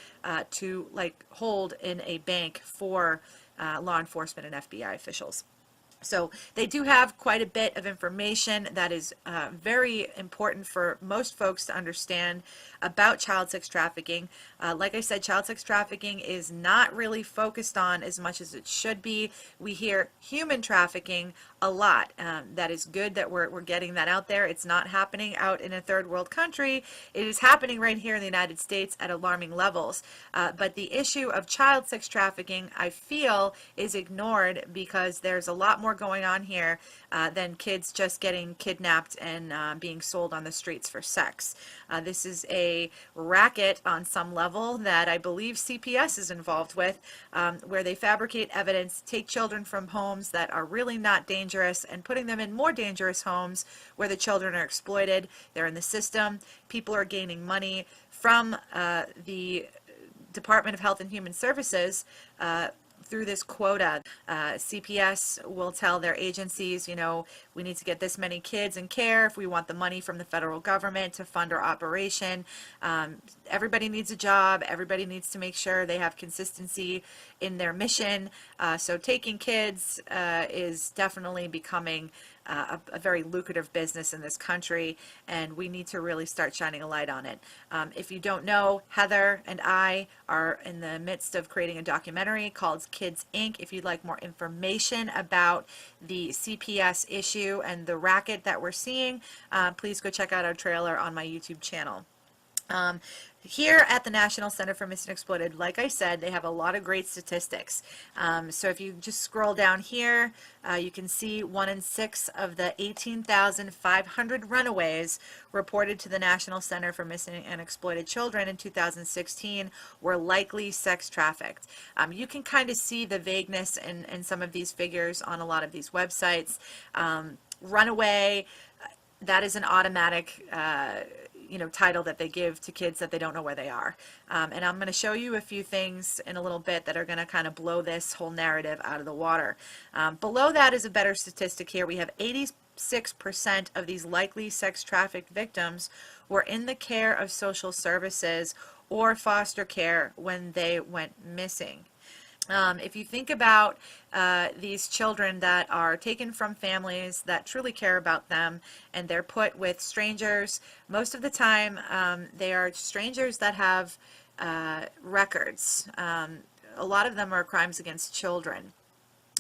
to hold in a bank for law enforcement and FBI officials. So they do have quite a bit of information that is very important for most folks to understand about child sex trafficking. Like I said, child sex trafficking is not really focused on as much as it should be. We hear human trafficking a lot. That is good that we're getting that out there. It's not happening out in a third world country. It is happening right here in the United States at alarming levels. But the issue of child sex trafficking, I feel, is ignored because there's a lot more going on here than kids just getting kidnapped and being sold on the streets for sex. This is a racket on some level that I believe CPS is involved with, where they fabricate evidence, take children from homes that are really not dangerous and putting them in more dangerous homes where the children are exploited. They're in the system. People are gaining money from the Department of Health and Human Services through this quota. CPS will tell their agencies, we need to get this many kids in care if we want the money from the federal government to fund our operation. Everybody needs a job. Everybody needs to make sure they have consistency in their mission. So taking kids is definitely becoming a very lucrative business in this country, and we need to really start shining a light on it. If you don't know, Heather and I are in the midst of creating a documentary called Kids Inc. If you'd like more information about the CPS issue and the racket that we're seeing, please go check out our trailer on my YouTube channel. Here at the National Center for Missing and Exploited, like I said, they have a lot of great statistics. So if you just scroll down here, you can see 1 in 6 of the 18,500 runaways reported to the National Center for Missing and Exploited Children in 2016 were likely sex trafficked. You can kind of see the vagueness in some of these figures on a lot of these websites. Runaway, that is an automatic title that they give to kids that they don't know where they are. And I'm going to show you a few things in a little bit that are going to kind of blow this whole narrative out of the water. Below that is a better statistic here. We have 86% of these likely sex trafficked victims were in the care of social services or foster care when they went missing. If you think about these children that are taken from families that truly care about them and they're put with strangers, most of the time they are strangers that have records. A lot of them are crimes against children.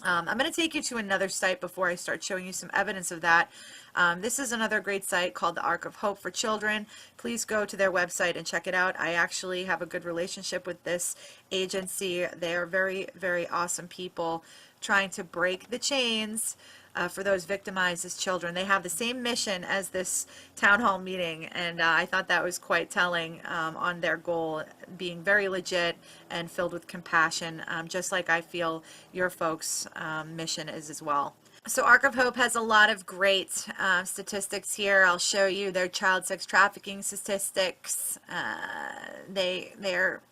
I'm going to take you to another site before I start showing you some evidence of that. This is another great site called the Ark of Hope for Children. Please go to their website and check it out. I actually have a good relationship with this agency. They are very, very awesome people trying to break the chains for those victimized as children. They have the same mission as this town hall meeting, and I thought that was quite telling on their goal, being very legit and filled with compassion, just like I feel your folks' mission is as well. So Ark of Hope has a lot of great statistics here. I'll show you their child sex trafficking statistics. They're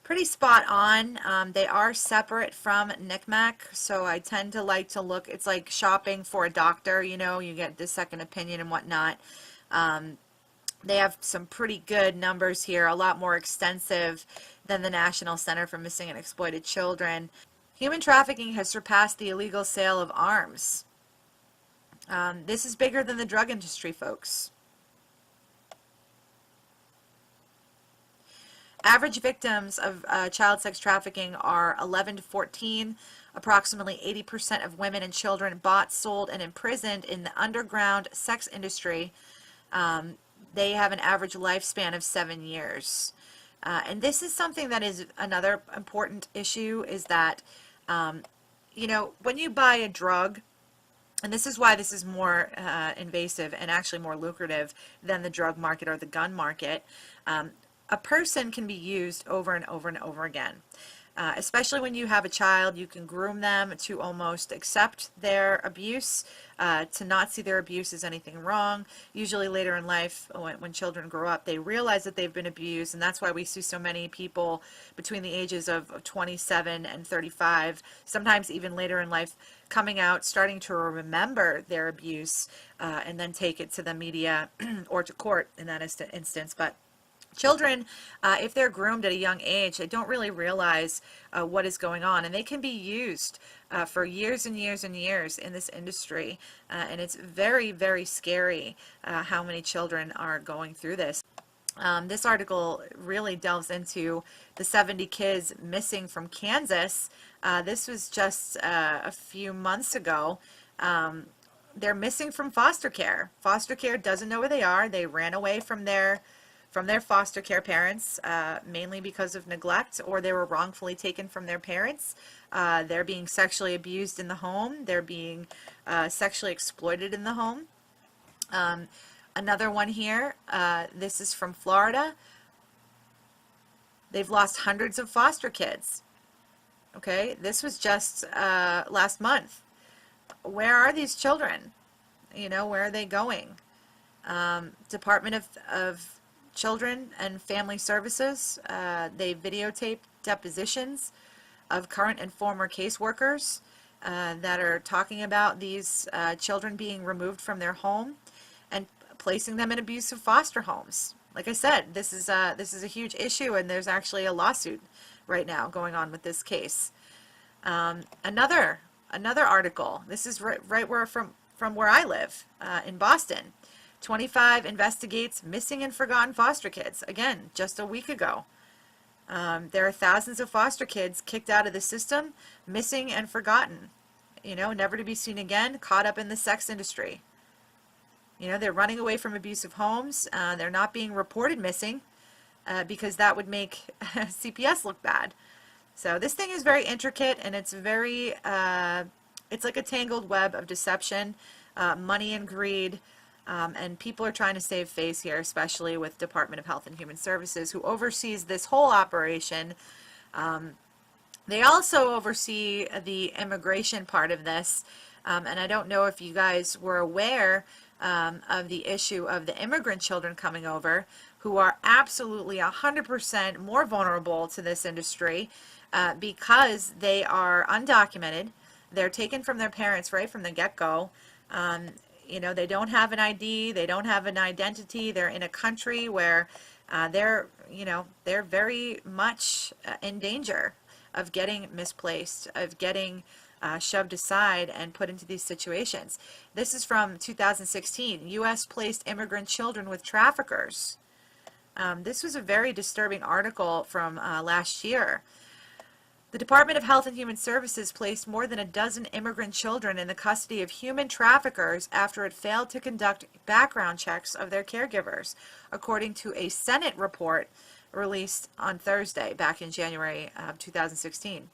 pretty spot on. They are separate from NCMEC, so I tend to like to look, it's like shopping for a doctor, you get the second opinion and whatnot. They have some pretty good numbers here, a lot more extensive than the National Center for Missing and Exploited Children. Human trafficking has surpassed the illegal sale of arms. This is bigger than the drug industry, folks. Average victims of child sex trafficking are 11 to 14. Approximately 80% of women and children bought, sold, and imprisoned in the underground sex industry. They have an average lifespan of 7 years. And this is something that is another important issue, is that, when you buy a drug, and this is why this is more invasive and actually more lucrative than the drug market or the gun market, a person can be used over and over and over again. Especially when you have a child, you can groom them to almost accept their abuse, to not see their abuse as anything wrong. Usually later in life, when children grow up, they realize that they've been abused, and that's why we see so many people between the ages of 27 and 35, sometimes even later in life, coming out, starting to remember their abuse, and then take it to the media or to court in that instance. But children, if they're groomed at a young age, they don't really realize what is going on, and they can be used for years and years and years in this industry, and it's very, very scary how many children are going through this. This article really delves into the 70 kids missing from Kansas. This was just a few months ago. They're missing from foster care. Foster care doesn't know where they are. They ran away from their foster care parents, mainly because of neglect, or they were wrongfully taken from their parents. They're being sexually abused in the home. They're being sexually exploited in the home. Another one here, this is from Florida. They've lost hundreds of foster kids. Okay, this was just last month. Where are these children? Where are they going? Department of Children and Family Services, they videotape depositions of current and former caseworkers that are talking about these children being removed from their home and placing them in abusive foster homes. Like I said, this is a huge issue, and there's actually a lawsuit right now going on with this case. Another article. This is right where from where I live in Boston. 25 investigates missing and forgotten foster kids. Again, just a week ago. There are thousands of foster kids kicked out of the system, missing and forgotten. Never to be seen again, caught up in the sex industry. They're running away from abusive homes. They're not being reported missing because that would make CPS look bad. So this thing is very intricate, and it's very, it's like a tangled web of deception, money and greed. And people are trying to save face here, especially with Department of Health and Human Services, who oversees this whole operation. They also oversee the immigration part of this. And I don't know if you guys were aware of the issue of the immigrant children coming over, who are absolutely 100% more vulnerable to this industry because they are undocumented. They're taken from their parents right from the get-go. They don't have an ID, they don't have an identity, they're in a country where they're very much in danger of getting misplaced, of getting shoved aside and put into these situations. This is from 2016, U.S. placed immigrant children with traffickers. This was a very disturbing article from last year. The Department of Health and Human Services placed more than a dozen immigrant children in the custody of human traffickers after it failed to conduct background checks of their caregivers, according to a Senate report released on Thursday, back in January of 2016.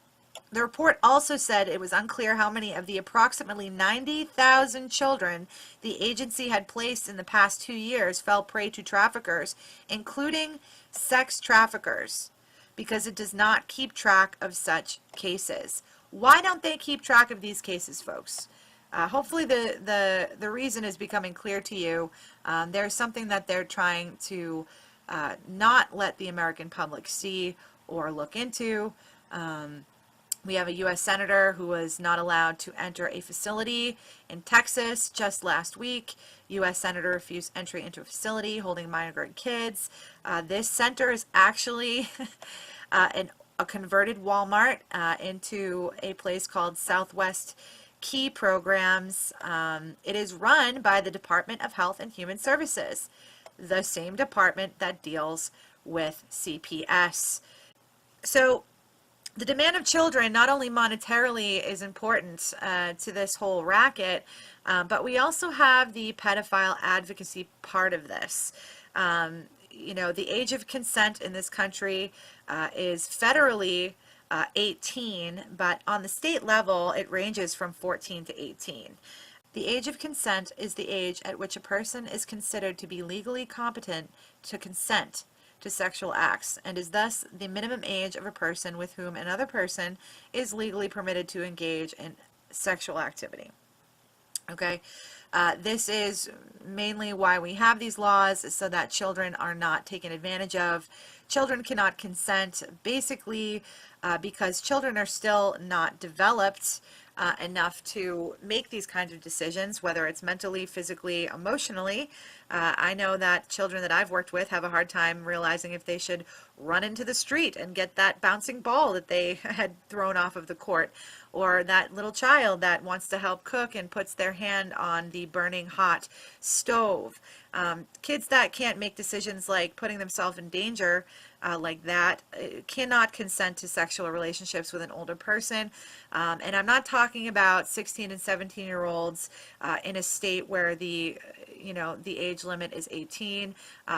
The report also said it was unclear how many of the approximately 90,000 children the agency had placed in the past 2 years fell prey to traffickers, including sex traffickers, because it does not keep track of such cases. Why don't they keep track of these cases, folks? Hopefully the reason is becoming clear to you. There's something that they're trying to not let the American public see or look into. We have a U.S. Senator who was not allowed to enter a facility in Texas just last week. U.S. Senator refused entry into a facility holding migrant kids. This center is actually a converted Walmart into a place called Southwest Key Programs. It is run by the Department of Health and Human Services, the same department that deals with CPS. So the demand of children, not only monetarily, is important to this whole racket, but we also have the pedophile advocacy part of this. the age of consent in this country is federally 18, but on the state level, it ranges from 14 to 18. The age of consent is the age at which a person is considered to be legally competent to consent to sexual acts, and is thus the minimum age of a person with whom another person is legally permitted to engage in sexual activity. Okay, this is mainly why we have these laws, so that children are not taken advantage of. Children cannot consent basically because children are still not developed enough to make these kinds of decisions, whether it's mentally, physically, emotionally. I know that children that I've worked with have a hard time realizing if they should run into the street and get that bouncing ball that they had thrown off of the court, or that little child that wants to help cook and puts their hand on the burning hot stove. Kids that can't make decisions like putting themselves in danger like that cannot consent to sexual relationships with an older person. And I'm not talking about 16 and 17-year-olds in a state where the age limit is 18,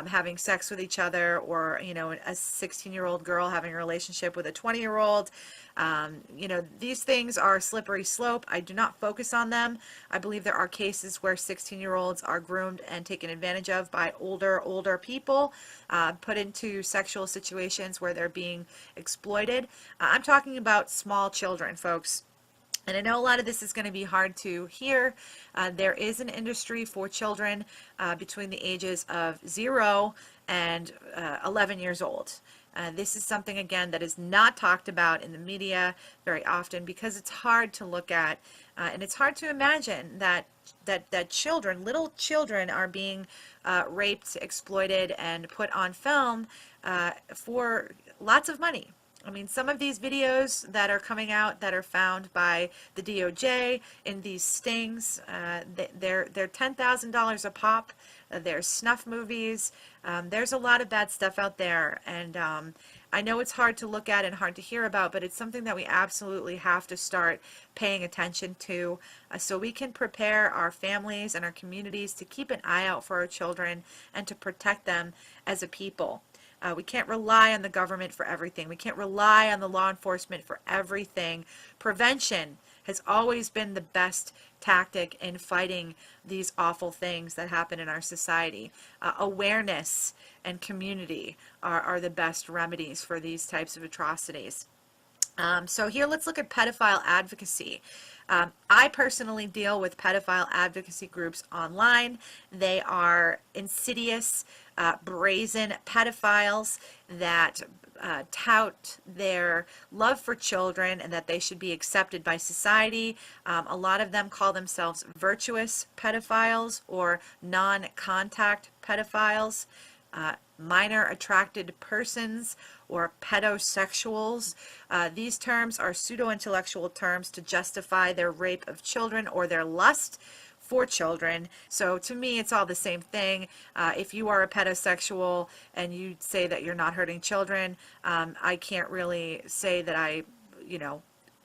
having sex with each other, or, a 16-year-old girl having a relationship with a 20-year-old. These things are a slippery slope. I do not focus on them. I believe there are cases where 16-year-olds are groomed and taken advantage of by older people, put into sexual situations where they're being exploited. I'm talking about small children, folks. And I know a lot of this is going to be hard to hear. There is an industry for children between the ages of 0 and 11 years old. This is something, again, that is not talked about in the media very often because it's hard to look at, and it's hard to imagine that children, little children, are being raped, exploited, and put on film for lots of money. I mean, some of these videos that are coming out that are found by the DOJ in these stings, they're $10,000 a pop. There's snuff movies. There's a lot of bad stuff out there, and I know it's hard to look at and hard to hear about, but it's something that we absolutely have to start paying attention to so we can prepare our families and our communities to keep an eye out for our children and to protect them as a people. We can't rely on the government for everything. We can't rely on the law enforcement for everything. Prevention has always been the best tactic in fighting these awful things that happen in our society. Awareness and community are the best remedies for these types of atrocities. So here, let's look at pedophile advocacy. I personally deal with pedophile advocacy groups online. They are insidious, brazen pedophiles that tout their love for children and that they should be accepted by society. A lot of them call themselves virtuous pedophiles or non-contact pedophiles. Minor attracted persons or pedosexuals. These terms are pseudo-intellectual terms to justify their rape of children or their lust for children. So to me, it's all the same thing. If you are a pedosexual and you say that you're not hurting children, I can't really say that I,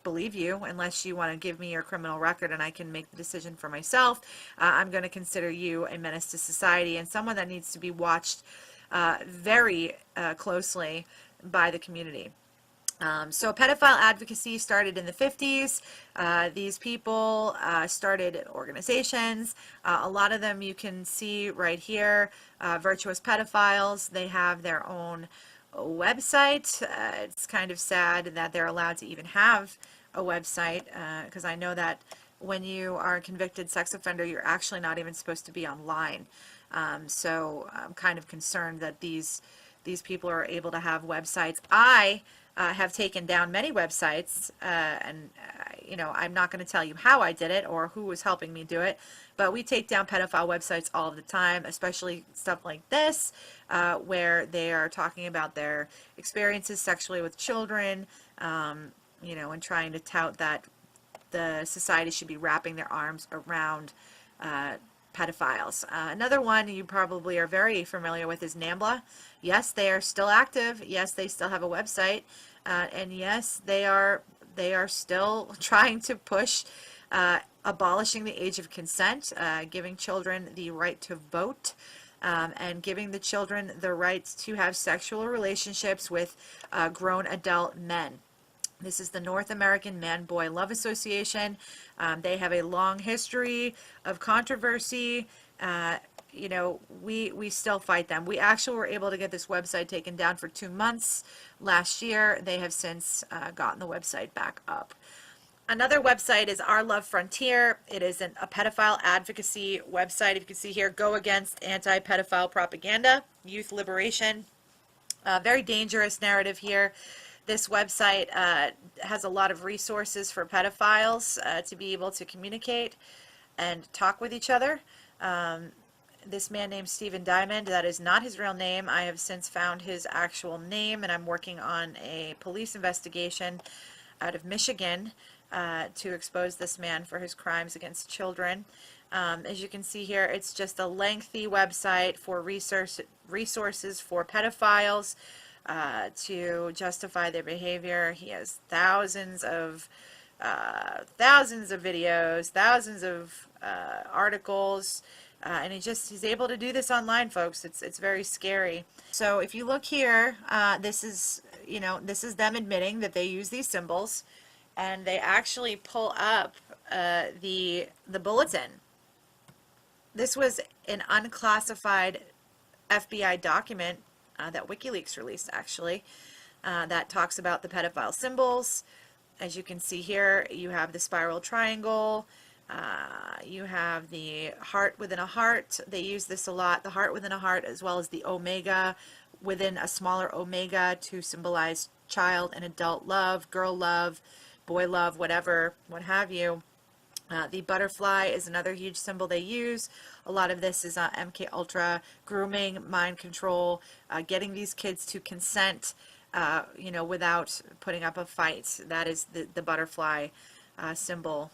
believe you unless you want to give me your criminal record and I can make the decision for myself. I'm going to consider you a menace to society and someone that needs to be watched very closely by the community. So pedophile advocacy started in the 50s. These people started organizations. A lot of them you can see right here, virtuous pedophiles. They have their own website. It's kind of sad that they're allowed to even have a website because I know that when you are a convicted sex offender, you're actually not even supposed to be online. So I'm kind of concerned that these people are able to have websites. I have taken down many websites, and I'm not going to tell you how I did it or who was helping me do it, but we take down pedophile websites all of the time, especially stuff like this, where they are talking about their experiences sexually with children, and trying to tout that the society should be wrapping their arms around pedophiles. Another one you probably are very familiar with is NAMBLA. Yes, they are still active. Yes, they still have a website. And yes, they are still trying to push abolishing the age of consent, giving children the right to vote. and giving the children the rights to have sexual relationships with grown adult men. This is the North American Man-Boy Love Association. They have a long history of controversy. You know, we still fight them. We actually were able to get this website taken down for 2 months last year. They have since gotten the website back up. Another website is Our Love Frontier. It is a pedophile advocacy website. If you can see here, go against anti-pedophile propaganda, youth liberation. Very dangerous narrative here. This website has a lot of resources for pedophiles to be able to communicate and talk with each other. This man named Stephen Diamond, that is not his real name. I have since found his actual name, and I'm working on a police investigation out of Michigan to expose this man for his crimes against children. As you can see here, it's just a lengthy website for resources for pedophiles to justify their behavior. He has thousands of videos, thousands of articles, and he's able to do this online, folks. It's very scary. So if you look here, this is them admitting that they use these symbols, and they actually pull up the bulletin. This was an unclassified FBI document that WikiLeaks released, actually, that talks about the pedophile symbols. As you can see here, you have the spiral triangle, you have the heart within a heart. They use this a lot, the heart within a heart, as well as the omega within a smaller omega to symbolize child and adult love, girl love, boy love, whatever, what have you. The butterfly is another huge symbol they use. A lot of this is MK Ultra, grooming, mind control, getting these kids to consent, without putting up a fight. That is the butterfly symbol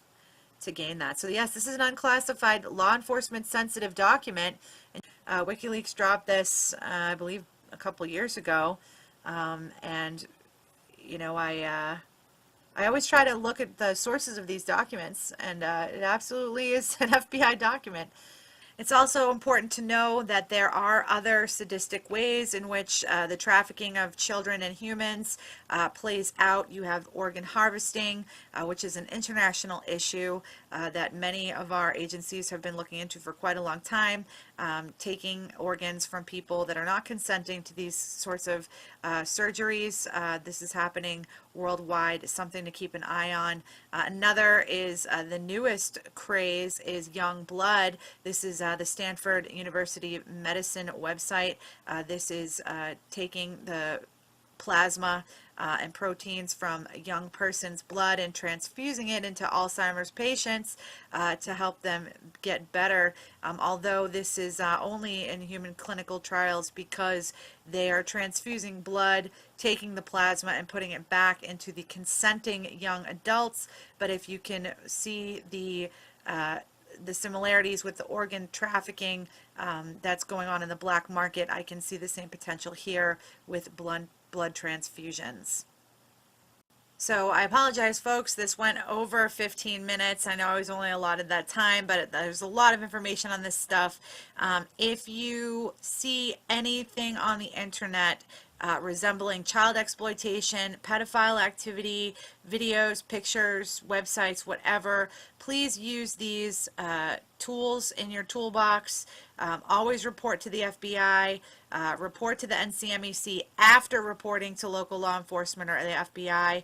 to gain that. So yes, this is an unclassified, law enforcement sensitive document. WikiLeaks dropped this, I believe, a couple years ago, and I always try to look at the sources of these documents, and it absolutely is an FBI document. It's also important to know that there are other sadistic ways in which the trafficking of children and humans plays out. You have organ harvesting, which is an international issue that many of our agencies have been looking into for quite a long time, taking organs from people that are not consenting to these sorts of surgeries. This is happening worldwide, something to keep an eye on. Another is the newest craze is young blood. This is the Stanford University Medicine website. This is taking the plasma and proteins from a young person's blood and transfusing it into Alzheimer's patients to help them get better. Although this is only in human clinical trials because they are transfusing blood, taking the plasma and putting it back into the consenting young adults. But if you can see the similarities with the organ trafficking that's going on in the black market, I can see the same potential here with blood transfusions. So I apologize, folks. This went over 15 minutes. I know I was only allotted that time, but there's a lot of information on this stuff. If you see anything on the internet resembling child exploitation, pedophile activity, videos, pictures, websites, whatever, please use these tools in your toolbox. Always report to the FBI, report to the NCMEC after reporting to local law enforcement or the FBI,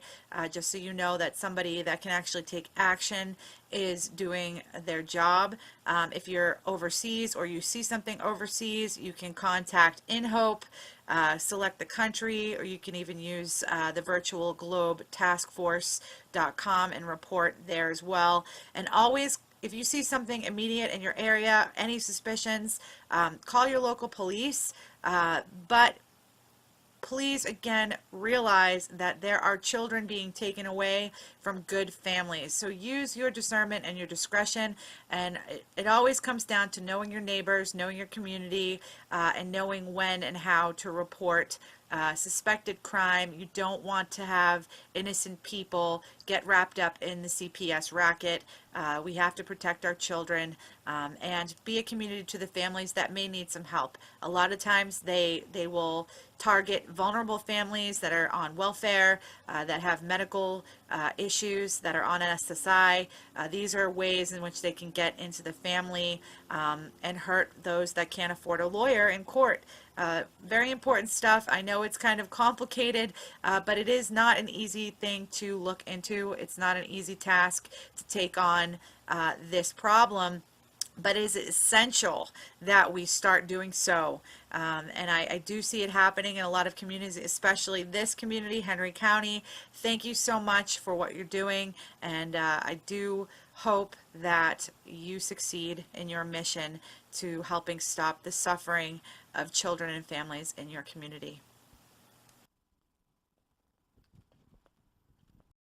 just so you know that somebody that can actually take action is doing their job. If you're overseas or you see something overseas, you can contact InHope, select the country, or you can even use the virtual globe taskforce.com and report there as well. And always, if you see something immediate in your area, any suspicions, call your local police, but please, again, realize that there are children being taken away from good families. So use your discernment and your discretion, and it always comes down to knowing your neighbors, knowing your community, and knowing when and how to report suspected crime. You don't want to have innocent people get wrapped up in the CPS racket. We have to protect our children and be a community to the families that may need some help. A lot of times they will target vulnerable families that are on welfare, that have medical issues, that are on SSI. These are ways in which they can get into the family and hurt those that can't afford a lawyer in court. Very important stuff. I know it's kind of complicated, but it is not an easy thing to look into. It's not an easy task to take on this problem, but it is essential that we start doing so. And I do see it happening in a lot of communities, especially this community, Henry County. Thank you so much for what you're doing, and I do hope that you succeed in your mission to helping stop the suffering of children and families in your community.